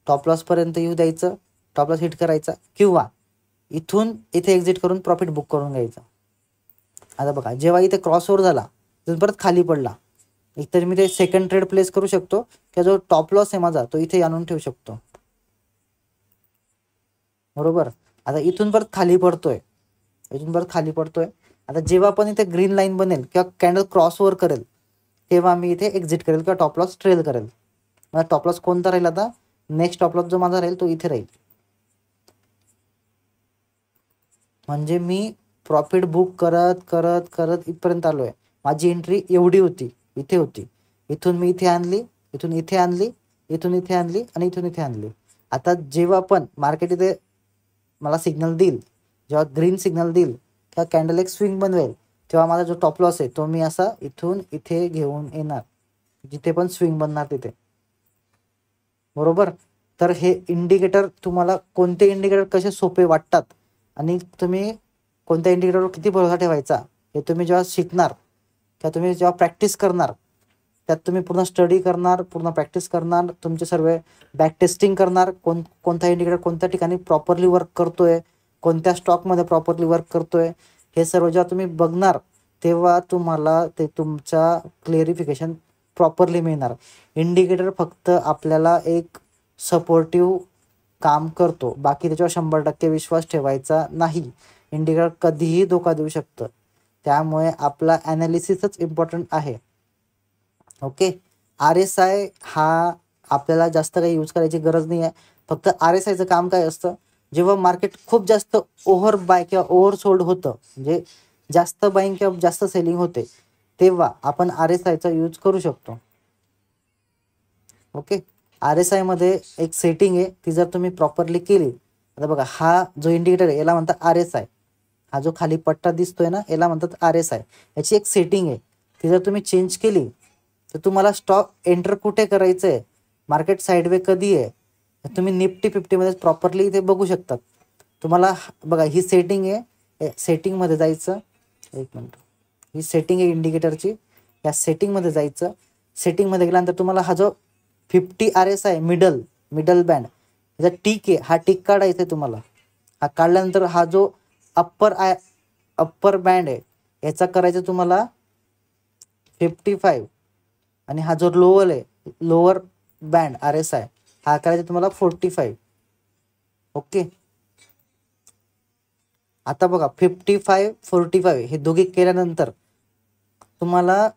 टॉप लॉस पर्यंत येऊ द्यायचं, टॉप लॉस हिट करायचा, किंवा इथून इथे एक्झिट करून प्रॉफिट बुक करून घ्यायचं. आता बघा जेव्हा इथे क्रॉसओव्हर झाला तिथून परत खाली पडला, एकतर मी ते सेकंड ट्रेड प्लेस करू शकतो किंवा जो टॉप लॉस आहे माझा तो इथे आणून ठेवू शकतो बरोबर. आता इथून परत खाली पडतोय, आता जेव्हा पण इथे ग्रीन लाईन बनेल किंवा कॅन्डल क्रॉसओव्हर करेल तेव्हा मी इथे एक्झिट करेल किंवा टॉप लॉस ट्रेल करेल. मला टॉप लॉस कोणता राहील, आता नेक्स्ट टॉप लॉस जो माझा राहील तो इथे राहील. म्हणजे मी प्रॉफिट बुक करत करत करत इथपर्यंत आलोय. माझी एंट्री एवढी होती, इथे होती, इथून मी इथे आणली, इथून इथे आणली, इथून इथे आणली आणि इथून इथे आणली. आता जेव्हा पण मार्केट इथे मला सिग्नल देईल, जेव्हा ग्रीन सिग्नल देईल तेव्हा कॅन्डल एक स्विंग बनवेल, तेव्हा माझा जो टॉप लॉस आहे तो मी असा इथून इथे घेऊन येणार, जिथे पण स्विंग बनणार तिथे बरोबर. तर हे इंडिकेटर तुम्हाला कोणते इंडिकेटर कसे सोपे वाटतात आणि तुम्ही कोणत्या इंडिकेटरवर किती भरोसा ठेवायचा हे तुम्ही जेव्हा शिकणार किंवा तुम्ही जेव्हा प्रॅक्टिस करणार, त्यात तुम्ही पूर्ण स्टडी करणार, पूर्ण प्रॅक्टिस करणार, तुमचे सर्व बॅक टेस्टिंग करणार, कोणता इंडिकेटर कोणत्या ठिकाणी प्रॉपरली वर्क करतोय, कोणत्या स्टॉकमध्ये प्रॉपरली वर्क करतोय, हे सर्व जेव्हा तुम्ही बघणार तेव्हा तुम्हाला ते तुमचा क्लिअरिफिकेशन प्रॉपरली मिळणार. इंडिकेटर फक्त आपल्याला एक सपोर्टिव्ह काम करतो, बाकी त्याच्यावर 100% विश्वास ठेवायचा नाही. इंडिकेटर कधीही धोका देऊ शकतं, त्यामुळे आपला ॲनालिसिसच इम्पॉर्टंट आहे. ओके, RSI हा आपल्याला जास्त काही यूज करायची गरज नाही आहे. फक्त RSIचं काम काय असतं, जेव्हा मार्केट खूप जास्त ओव्हर बाय किंवा ओव्हर सोल्ड होतं, म्हणजे जास्त बाईंग किंवा जास्त सेलिंग होते, तेव्हा आपण RSIचा यूज करू शकतो. ओके, RSI मध्ये एक सेटिंग आहे, ती जर तुम्ही प्रॉपरली केली, आता बघा हा जो इंडिकेटर आहे याला म्हणतात RSI, हा जो खाली पट्टा दिसतोय ना याला म्हणतात RSI. याची एक सेटिंग आहे, ती जर तुम्ही चेंज केली तर तुम्हाला स्टॉक एंटर कुठे करायचं आहे, मार्केट साईडवे कधी आहे, तुम्ही निफ्टी 50मध्ये प्रॉपरली इथे बघू शकतात. तुम्हाला बघा ही सेटिंग आहे, सेटिंगमध्ये जायचं, एक मिनिट, ही सेटिंग आहे इंडिकेटरची, या सेटिंगमध्ये जायचं. सेटिंगमध्ये गेल्यानंतर तुम्हाला हा जो 50 RSI मिडल बँड याचा टिक आहे, हा टिक काढायचा आहे तुम्हाला. हा काढल्यानंतर हा जो अप्पर बँड आहे याचा करायचा तुम्हाला 55 आणि हा जो लोअर बँड RSI हा करायचा तुम्हाला 45. ओके, आता बघा 55 45 हे दोघे केल्यानंतर तुम्हाला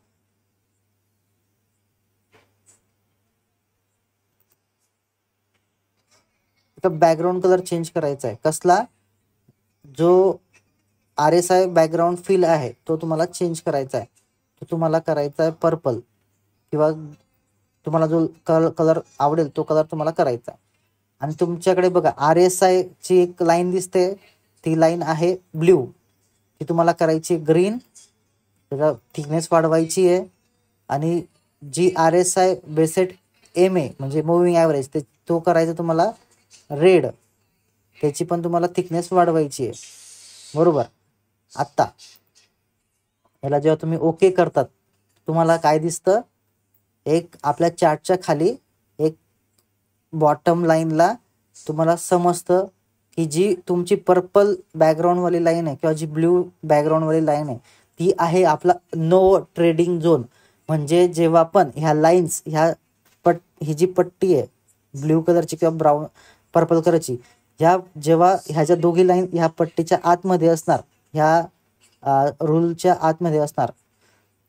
फक्त बॅकग्राऊंड कलर चेंज करायचा आहे. कसला? जो RSI बॅकग्राऊंड फिल आहे तो तुम्हाला चेंज करायचा आहे. तो तुम्हाला करायचा आहे पर्पल, किंवा तुम्हाला जो कलर आवडेल तो कलर तुम्हाला करायचा आहे. आणि तुमच्याकडे बघा RSI ची एक लाईन दिसते, ती लाईन आहे ब्ल्यू, ती तुम्हाला करायची ग्रीन, त्याचा थिकनेस वाढवायची आहे. आणि जी RSI बेसेट MA म्हणजे मुव्हिंग ॲव्हरेज तो करायचा तुम्हाला रेड, त्याची पण तुम्हाला थिकनेस वाढवायची आहे. बरोबर. आत्ता याला जेव्हा तुम्ही ओके करतात तुम्हाला काय दिसतं, एक आपल्या चार्टच्या खाली एक बॉटम लाईनला तुम्हाला समजतं की जी तुमची पर्पल बॅकग्राऊंडवाली लाईन आहे किंवा जी ब्ल्यू बॅकग्राऊंडवाली लाईन आहे ती आहे आपला नो ट्रेडिंग झोन. म्हणजे जेव्हा पण ह्या लाईन्स ही जी पट्टी आहे ब्ल्यू कलरची किंवा ब्राऊन पर्पल कलरची, जेव्हा ह्याच्या दोघी लाईन ह्या पट्टीच्या आतमध्ये असणार, ह्या रूलच्या आतमध्ये असणार,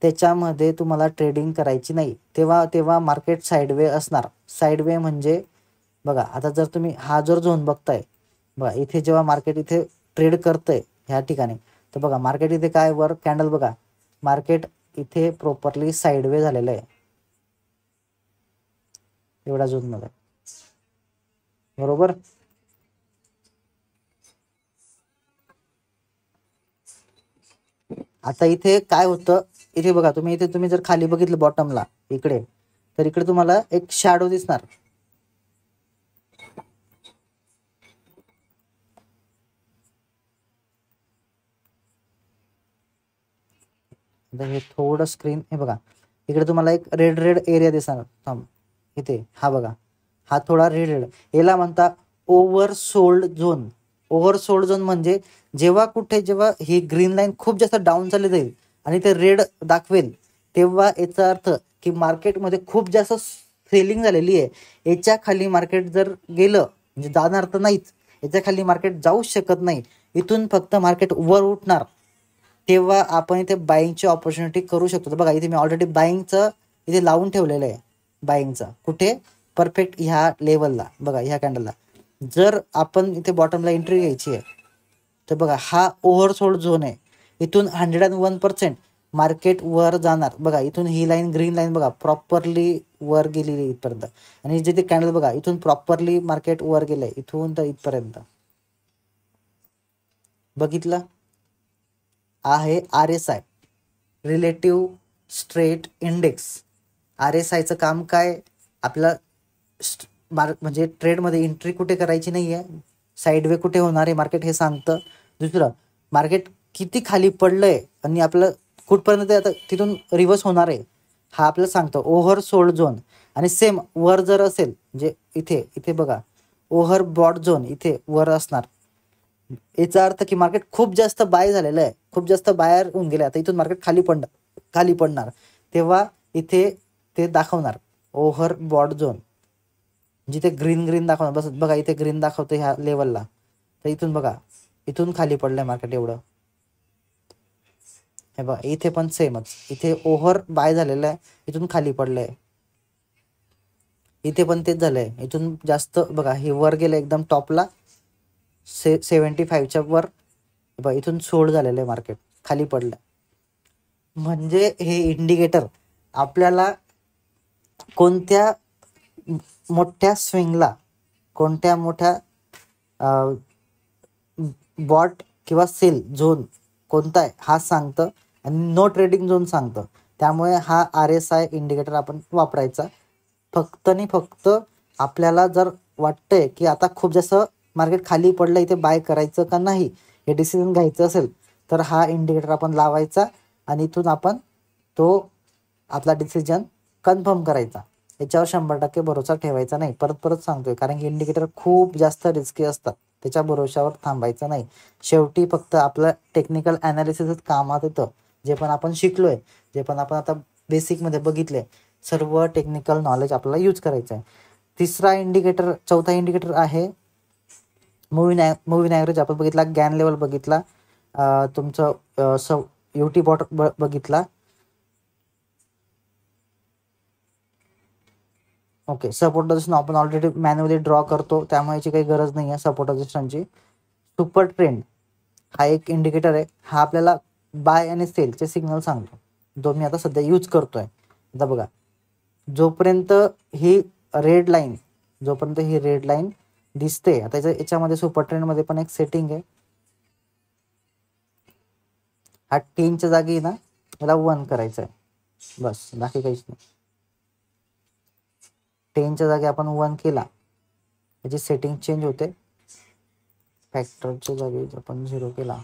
त्याच्यामध्ये तुम्हाला ट्रेडिंग करायची नाही. तेव्हा मार्केट साईडवे असणार. साईडवे म्हणजे बघा आता जर तुम्ही हा जर झोन बघताय, बघा इथे जेव्हा मार्केट इथे ट्रेड करतंय ह्या ठिकाणी, तर बघा मार्केट इथे काय वर कॅन्डल बघा, मार्केट इथे प्रॉपरली साईडवे झालेलं आहे एवढा झोन मध्ये. बरोबर. आता इथे काय होतं, इथे बघा तुम्ही जर खाली बघितलं बॉटमला इकडे, तर इकडे तुम्हाला एक शॅडो दिसणार. हे थोडं स्क्रीन हे बघा, इकडे तुम्हाला एक रेड एरिया दिसणार. थांब, इथे हा बघा, हा थोडा रेड याला म्हणता ओव्हरसोल्ड झोन. ओव्हरसोल्ड झोन म्हणजे जेव्हा ही ग्रीन लाईन खूप जास्त डाऊन चालली जाईल आणि ते रेड दाखवेल, तेव्हा याचा अर्थ की मार्केटमध्ये खूप जास्त सेलिंग झालेली आहे. याच्या खाली मार्केट जर गेलं म्हणजे जाणार तर नाहीच, याच्या खाली मार्केट जाऊच शकत नाही, इथून फक्त मार्केट वर उठणार, तेव्हा आपण इथे बाईंगची ऑपॉर्च्युनिटी करू शकतो. तर बघा इथे मी ऑलरेडी बाईंगचं इथे लावून ठेवलेलं आहे. बाईंगचं कुठे? परफेक्ट ह्या लेवलला बघा, ह्या कॅन्डलला. जर आपण इथे बॉटमला एंट्री घ्यायची आहे तर बघा हा ओव्हरसोल्ड झोन आहे. इथून 101% मार्केट वर जाणार. बघा इथून ही लाईन ग्रीन लाईन बघा प्रॉपरली वर गेलेली इथपर्यंत, आणि जिथे कॅन्डल बघा इथून प्रॉपरली मार्केट वर गेलंय इथून तर इथपर्यंत. बघितलं आहे RSI रिलेटिव्ह स्ट्रेट इंडेक्स. RSIचं काम काय, आपला म्हणजे ट्रेडमध्ये एंट्री कुठे करायची नाही आहे, साईडवे कुठे होणार आहे मार्केट हे सांगतं. दुसरं, मार्केट किती खाली पडलंय आणि आपलं कुठपर्यंत आता तिथून रिव्हर्स होणार आहे हा आपल्याला सांगतं. Over sold zone. आणि सेम वर जर असेल म्हणजे इथे बघा ओव्हर बॉट झोन इथे वर असणार, याचा अर्थ की मार्केट खूप जास्त बाय झालेलं आहे, खूप जास्त बायर होऊन गेले. आता इथून मार्केट खाली पडणार तेव्हा इथे ते दाखवणार ओव्हर बॉट झोन, जिथे ग्रीन दाखवणार. बस बघा इथे ग्रीन दाखवतो ह्या लेवलला, तर इथून बघा इथून खाली पडलंय मार्केट एवढं. हे बघा इथे पण सेमच, इथे ओव्हर बाय झालेलं आहे, इथून खाली पडलंय. इथे पण तेच झालंय, इथून जास्त बघा हे वर गेलं एकदम टॉपला 75च्या वर, बघा इथून सोल्ड झालेलं आहे मार्केट, खाली पडलं. म्हणजे हे इंडिकेटर आपल्याला कोणत्या मोठ्या स्विंगला, कोणत्या मोठ्या बॉट किंवा सेल झोन कोणता आहे हा सांगतं, आणि नो ट्रेडिंग झोन सांगतं. त्यामुळे हा RSI इंडिकेटर आपण वापरायचा. फक्त आणि फक्त आपल्याला जर वाटतंय की आता खूप जास्त मार्केट खाली पडलं, इथे बाय करायचं का नाही हे डिसिजन घ्यायचं असेल तर हा इंडिकेटर आपण लावायचा, आणि इथून आपण तो आपला डिसिजन कन्फर्म करायचा. याच्यावर 100% भरोसा ठेवायचा नाही. परत सांगतोय, कारण की इंडिकेटर खूप जास्त रिस्की असतात, त्याच्या भरोशावर थांबायचं नाही. शेवटी फक्त आपलं टेक्निकल ॲनालिसिसच कामात येतं. जे पण आपण शिकलोय, जे पण आपण आता बेसिकमध्ये बघितले, सर्व टेक्निकल नॉलेज आपल्याला यूज करायचं आहे. चौथा इंडिकेटर आहे मूव्हिंग ॲव्हरेज. आपण बघितला, गॅन लेवल बघितला, तुमचं UT बॉट बघितला, ओके, सपोर्ट रेजिस्टन्स आपण ऑलरेडी मॅन्युअली ड्रॉ करतो, त्यामुळे याची काही गरज नाही आहे सपोर्ट रेजिस्टन्सची. सुपर ट्रेंड हा एक इंडिकेटर आहे, हा आपल्याला बाय आणि सेलचे सिग्नल सांगतो, जो मी आता सध्या यूज करतोय. आता बघा, जोपर्यंत ही रेड लाईन दिसते, आता याच्यामध्ये सुपर ट्रेंडमध्ये पण एक सेटिंग आहे, हा 10च्या जागी ना याला 1 करायचं आहे, बस, बाकी काहीच नाही. 10च्या जागी आपण 1 केला, याची सेटिंग चेंज होते. फॅक्टरच्या जागी आपण 0 केला,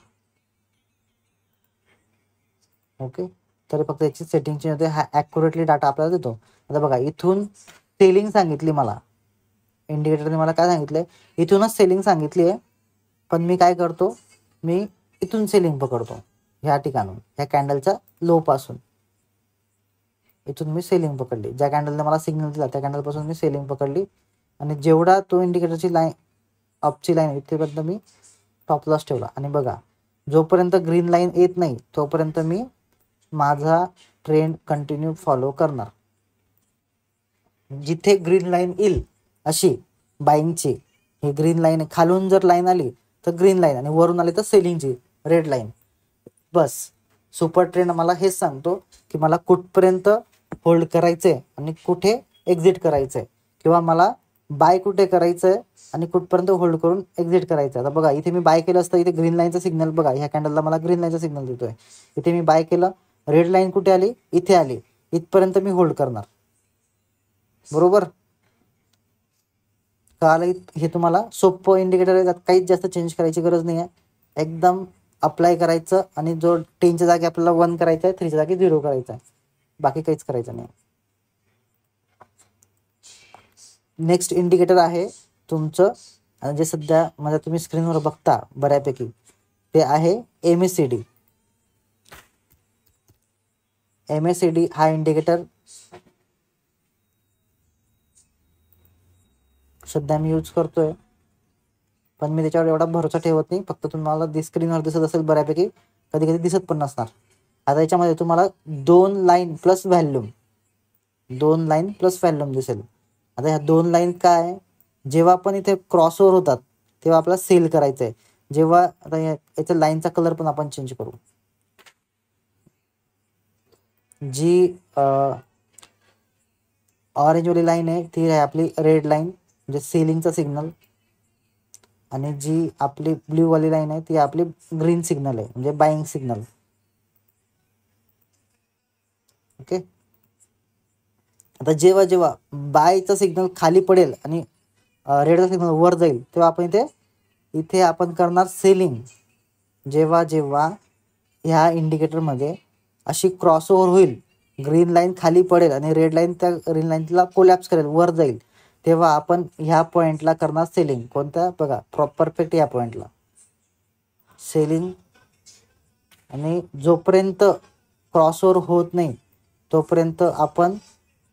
ओके, तर फक्त याची सेटिंग चेंज होते. हा ॲक्युरेटली डाटा आपल्याला देतो. आता बघा, इथून सेलिंग सांगितली मला, इंडिकेटरने मला काय सांगितलंय, इथूनच सेलिंग सांगितली आहे, पण मी काय करतो, मी इथून सेलिंग पकडतो, ह्या ठिकाणून, ह्या कॅन्डलच्या लो पासून इथून मी सेलिंग पकडली. ज्या कॅन्डलने मला सिग्नल दिला त्या कॅन्डलपासून मी सेलिंग पकडली, आणि जेवढा तो इंडिकेटरची लाईन अपची लाईन इथेपर्यंत मी टॉप लॉस ठेवला. आणि बघा, जोपर्यंत ग्रीन लाईन येत नाही तोपर्यंत मी माझा ट्रेंड कंटिन्यू फॉलो करणार. जिथे ग्रीन लाईन येईल अशी बाईंगची, ही ग्रीन लाईन, खालून जर लाईन आली तर ग्रीन लाईन, आणि वरून आली तर सेलिंगची रेड लाईन, बस. सुपर ट्रेंड मला हेच सांगतो की मला कुठपर्यंत होल्ड करायचंय आणि कुठे एक्झिट करायचंय, किंवा मला बाय कुठे करायचंय आणि कुठपर्यंत होल्ड करून एक्झिट करायचं. आता बघा, इथे मी बाय केलं असतं, इथे ग्रीन लाईनचा सिग्नल बघा, ह्या कॅन्डलला मला ग्रीन लाईनचा सिग्नल देतोय. इथे मी बाय केलं, रेड लाईन कुठे आली, इथे आली, इथपर्यंत मी होल्ड करणार, बरोबर. कळालं? हे तुम्हाला सोपं इंडिकेटर आहे, त्यात काहीच जास्त चेंज करायची गरज नाही आहे, एकदम अप्लाय करायचं, आणि जो 10च्या जागी आपल्याला 1 करायचा आहे, 3च्या जागी 0 करायचा आहे, बाकी काहीच करायचं नाही. नेक्स्ट इंडिकेटर आहे तुमचं, जे सध्या माझ्या तुम्ही स्क्रीनवर बघता बऱ्यापैकी, ते आहे MACD. MACD हा इंडिकेटर सध्या मी यूज करतोय, पण मी त्याच्यावर एवढा भरोसा ठेवत नाही. फक्त तुम्हाला स्क्रीनवर दिसत असेल बऱ्यापैकी, कधी कधी दिसत पण नसणार. आता याच्यामध्ये तुम्हाला 2 लाईन प्लस व्हॅल्यूम दिसेल. आता ह्या 2 लाईन काय, जेव्हा पण इथे क्रॉसओव्हर होतात तेव्हा आपल्याला सेल करायचं आहे. जेव्हा आता याच्या लाईनचा कलर पण आपण चेंज करू, जी ऑरेंजवाली लाईन आहे ती आहे आपली रेड लाईन, म्हणजे सेलिंगचा सिग्नल, आणि जी आपली ब्ल्यू वाली लाईन आहे ती आपली ग्रीन सिग्नल आहे, म्हणजे बाईंग सिग्नल, ओके. आता जेव्हा जेव्हा बायचा सिग्नल खाली पडेल आणि रेडचा सिग्नल वर जाईल तेव्हा आपण इथे आपण करणार सेलिंग. जेव्हा जेव्हा ह्या इंडिकेटरमध्ये अशी क्रॉसओव्हर होईल, ग्रीन लाईन खाली पडेल आणि रेड लाईन त्या ग्रीन लाईनला कोलॅप्स करेल, वर जाईल, तेव्हा आपण ह्या पॉईंटला करणार सेलिंग. कोणत्या, बघा, परफेक्ट या पॉईंटला सेलिंग. आणि जोपर्यंत क्रॉसओव्हर होत नाही तोपर्यंत आपण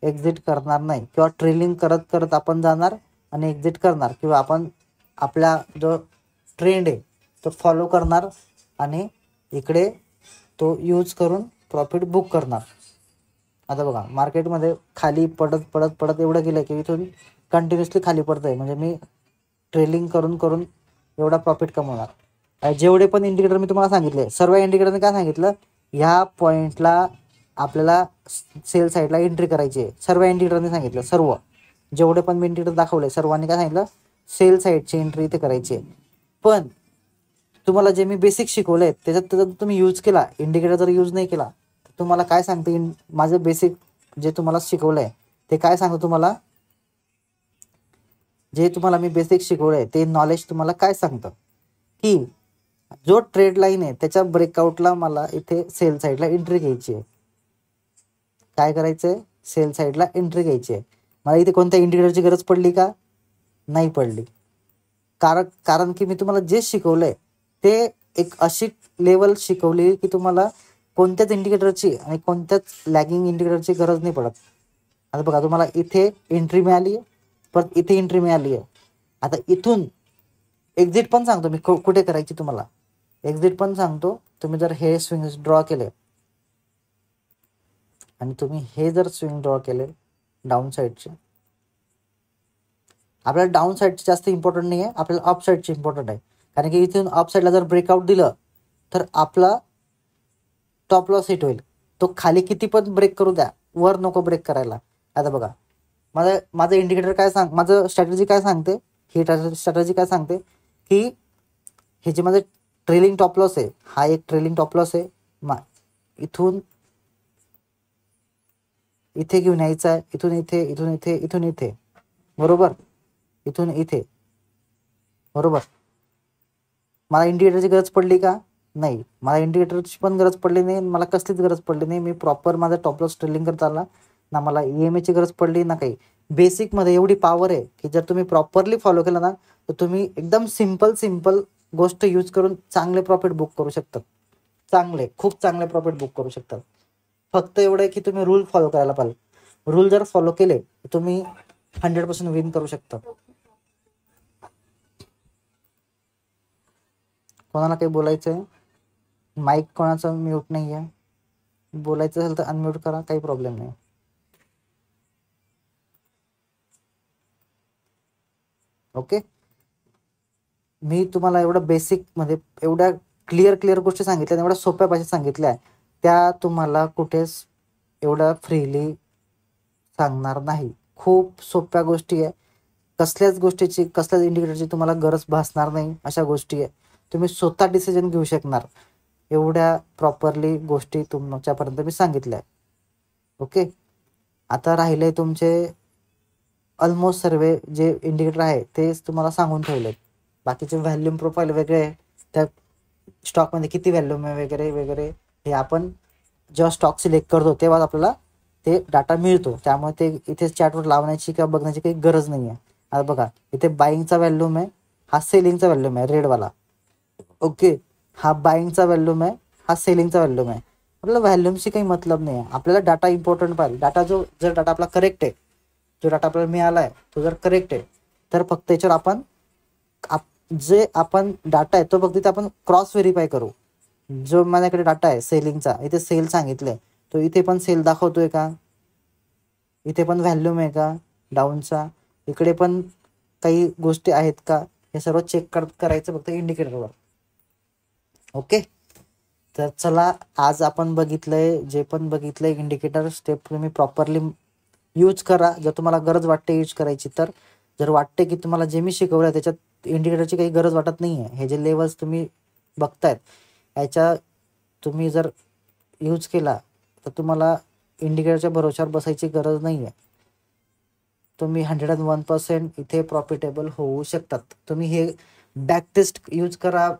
एक्झिट करणार नाही, किंवा ट्रेलिंग करत करत आपण जाणार आणि एक्झिट करणार, किंवा आपण आपला जो ट्रेंड आहे तो फॉलो करणार आणि इकडे तो यूज करून प्रॉफिट बुक करणार. आता बघा, मार्केटमध्ये खाली पडत पडत पडत एवढं गेलं की इथून कंटिन्युअसली खाली पडत आहे, म्हणजे मी ट्रेलिंग करून करून एवढा प्रॉफिट कमवणार. जेवढे पण इंडिकेटर मी तुम्हाला सांगितले, सर्व इंडिकेटरने काय सांगितलं, ह्या पॉईंटला आपल्याला सेल साईडला एंट्री करायची आहे. सर्व इंडिकेटरने सांगितलं, सर्व जेवढे पण मी इंडिकेटर दाखवले सर्वांनी काय सांगितलं, सेल साईडची एंट्री इथे करायची आहे. पण तुम्हाला जे मी बेसिक शिकवले त्याच्यात तुम्ही यूज केला, इंडिकेटर जर यूज नाही केला तर तुम्हाला काय सांगते, माझं बेसिक जे तुम्हाला शिकवलंय ते काय सांगतो तुम्हाला, जे तुम्हाला मी बेसिक शिकवलंय ते नॉलेज तुम्हाला काय सांगतं की जो ट्रेड लाईन आहे त्याच्या ब्रेकआउटला मला इथे सेल साईडला एंट्री घ्यायची आहे. काय करायचंय, सेल साईडला एंट्री घ्यायची आहे. मला इथे कोणत्या इंडिकेटरची गरज पडली का, नाही पडली, कारण की मी तुम्हाला जे शिकवलंय ते एक अशी लेवल शिकवली की तुम्हाला कोणत्याच इंडिकेटरची आणि कोणत्याच लॅगिंग इंडिकेटरची गरज नाही पडत. आता बघा, तुम्हाला इथे एंट्री मिळाली आहे, परत इथे एंट्री मिळाली आहे. आता इथून एक्झिट पण सांगतो मी कुठे करायची, तुम्हाला एक्झिट पण सांगतो. तुम्ही जर हे स्विंग ड्रॉ केले आणि तुम्ही हे जर स्विंग ड्रॉ केले डाऊन साईडचे, आपल्याला डाऊन साईडची जास्त इम्पॉर्टंट नाही आहे, आपल्याला अप साईडची इम्पॉर्टंट आहे. कारण की इथून अप साईडला जर ब्रेकआउट दिलं तर आपला टॉप लॉस हिट होईल. तो खाली किती पण ब्रेक करू द्या, वर नको ब्रेक करायला. आता बघा माझं इंडिकेटर काय माझं स्ट्रॅटेजी काय सांगते, ही स्ट्रॅटेजी काय सांगते की हे जे माझं ट्रेलिंग टॉप लॉस आहे, हा एक ट्रेलिंग टॉप लॉस आहे. इथून इथे घेऊन यायचं आहे, इथून इथे, इथून इथे, इथून इथे, बरोबर, इथून इथे, बरोबर. मला इंडिकेटरची गरज पडली का? नाही, मला इंडिकेटरची पण गरज पडली नाही, मला कसलीच गरज पडली नाही. मी प्रॉपर माझा टॉप लॉस ट्रेलिंग करत चालला ना, मला EMA ची गरज पडली ना काही. बेसिकमध्ये एवढी पॉवर आहे की जर तुम्ही प्रॉपरली फॉलो केलं ना तर तुम्ही एकदम सिम्पल गोष्ट यूज करून चांगले प्रॉफिट बुक करू शकतात. खूप चांगले प्रॉफिट बुक करू शकतात. फक्त एवढं आहे की तुम्ही रूल फॉलो करायला पाहिजे. रूल जर फॉलो केले तर तुम्ही 100% विन करू शकता. कोणाला काही बोलायचं आहे? माईक कोणाचा म्यूट नाही आहे, बोलायचं असेल तर अनम्यूट करा, काही प्रॉब्लेम नाही. ओके, मी तुम्हाला एवढं बेसिकमध्ये एवढ्या क्लिअर गोष्टी सांगितल्या, एवढ्या सोप्या भाषेत सांगितल्या, त्या तुम्हाला कुठेच एवढ्या फ्रीली सांगणार नाही. खूप सोप्या गोष्टी आहे, कसल्याच इंडिकेटरची तुम्हाला गरज भासणार नाही. अशा गोष्टी आहे, तुम्ही स्वतः डिसिजन घेऊ शकणार. एवढ्या प्रॉपरली गोष्टी तुमच्यापर्यंत मी सांगितल्या. ओके, आता राहिले तुमचे ऑलमोस्ट सर्व जे इंडिकेटर आहे तेच तुम्हाला सांगून ठेवलेत. बाकीचे व्हॅल्यूम प्रोफाईल वेगळे आहे, त्या स्टॉकमध्ये किती व्हॅल्यूम आहे वगैरे वगैरे हे आपण जेव्हा स्टॉक सिलेक्ट करतो तेव्हा आपल्याला ते डाटा मिळतो. त्यामुळे ते इथे चॅटवर लावण्याची किंवा बघण्याची काही गरज नाही आहे. आता बघा, इथे बाईंगचा व्हॅल्यूम आहे, हा सेलिंगचा व्हॅल्यूम आहे रेडवाला. ओके, हा बाईंगचा व्हॅल्यूम आहे, हा सेलिंगचा व्हॅल्यूम आहे. आपल्याला व्हॅल्यूमशी काही मतलब नाही आहे, आपल्याला डाटा इम्पॉर्टंट पाहिजे. डाटा जर डाटा आपला करेक्ट आहे, जो डाटा आपल्याला मिळाला आहे तो जर करेक्ट आहे तर फक्त याच्यावर आपण डाटा आहे तो फक्त इथे आपण क्रॉस व्हेरीफाय करू. जो माझ्याकडे डाटा आहे सेलिंगचा, इथे सेल सांगितलंय, तो इथे पण सेल दाखवतोय का? इथे पण व्हॅल्यूम आहे का डाऊनचा? इकडे पण काही गोष्टी आहेत का? हे सर्व चेक करायचं फक्त इंडिकेटरवर. ओके, तर चला, आज आपण जे पण बघितलंय इंडिकेटर स्टेप तुम्ही प्रॉपरली यूज करा. जर तुम्हाला गरज वाटते यूज करायची तर. जर वाटते की तुम्हाला जे मी शिकवलं त्याच्यात इंडिकेटरची काही गरज वाटत नाही आहे, हे जे लेवल्स तुम्ही बघतायत याच्या तुम्ही जर यूज केला तर तुम्हाला इंडिकेटरच्या भरोश्यावर बसायची गरज नाही आहे. तुम्ही 101% इथे प्रॉफिटेबल होऊ शकतात. तुम्ही हे बॅक टेस्ट यूज करा,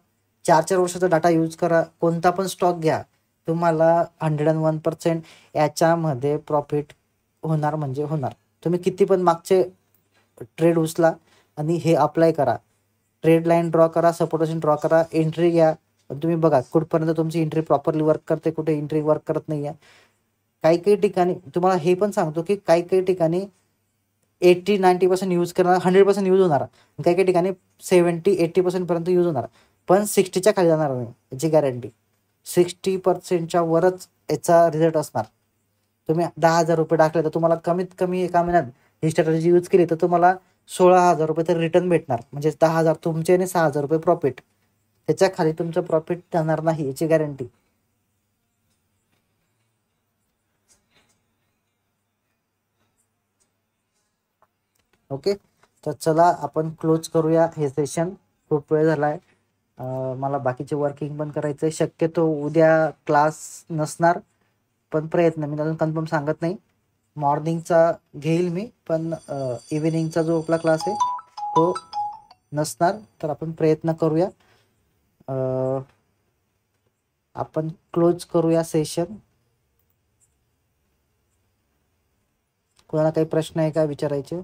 4 वर्षाचा डाटा यूज करा, कोणता पण स्टॉक घ्या, तुम्हाला 101% याच्यामध्ये प्रॉफिट होणार म्हणजे होणार. तुम्ही किती पण मागचे ट्रेड उचला आणि हे अप्लाय करा, ट्रेड लाईन ड्रॉ करा, सपोर्टेशन ड्रॉ करा, एंट्री घ्या, तुम्ही बघा कुठपर्यंत तुमची एंट्री प्रॉपरली वर्क करते, कुठे एंट्री वर्क करत नाही आहे. काही ठिकाणी तुम्हाला हे पण सांगतो की काही ठिकाणी 80-90% यूज करणार, 100% यूज होणार, काही ठिकाणी 70-80% पर्यंत यूज होणार, पण 60च्या खाली जाणार नाही याची गॅरंटी. 60%च्या वरच याचा रिझल्ट असणार. तुम्ही 10,000 रुपये टाकले तर तुम्हाला कमीत कमी एका महिन्यात ही स्ट्रॅटेजी यूज केली तर तुम्हाला 16,000 रुपये तर रिटर्न भेटणार. म्हणजे 10,000 तुमचे आणि 6,000 रुपये प्रॉफिट. त्याच्या खाली तुमचं प्रॉफिट जाणार नाही याची गॅरंटी. ओके, तर चला आपण क्लोज करूया हे सेशन. खूप वेळ झालाय, मला बाकीचे वर्किंग पण करायचं आहे. शक्यतो उद्या क्लास नसणार, पण प्रयत्न, मी अजून कन्फर्म सांगत नाही. मॉर्निंगचा घेईल मी, पण इव्हिनिंगचा जो आपला क्लास आहे तो नसणार. तर आपण प्रयत्न करूया, आपण क्लोज करूया सेशन. कोणाला काही प्रश्न आहे का विचारायचे?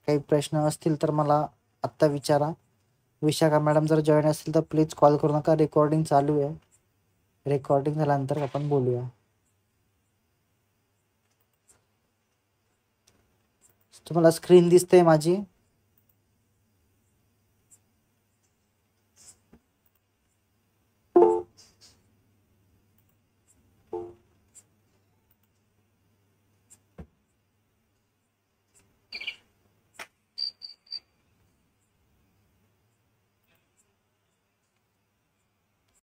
काही प्रश्न असतील तर मला आत्ता विचारा. विशाखा मॅडम जर जॉईन असतील तर प्लीज कॉल करू नका, रेकॉर्डिंग चालू आहे. रेकॉर्डिंग झाल्यानंतर आपण बोलूया. तुम्हाला स्क्रीन दिसते माझी?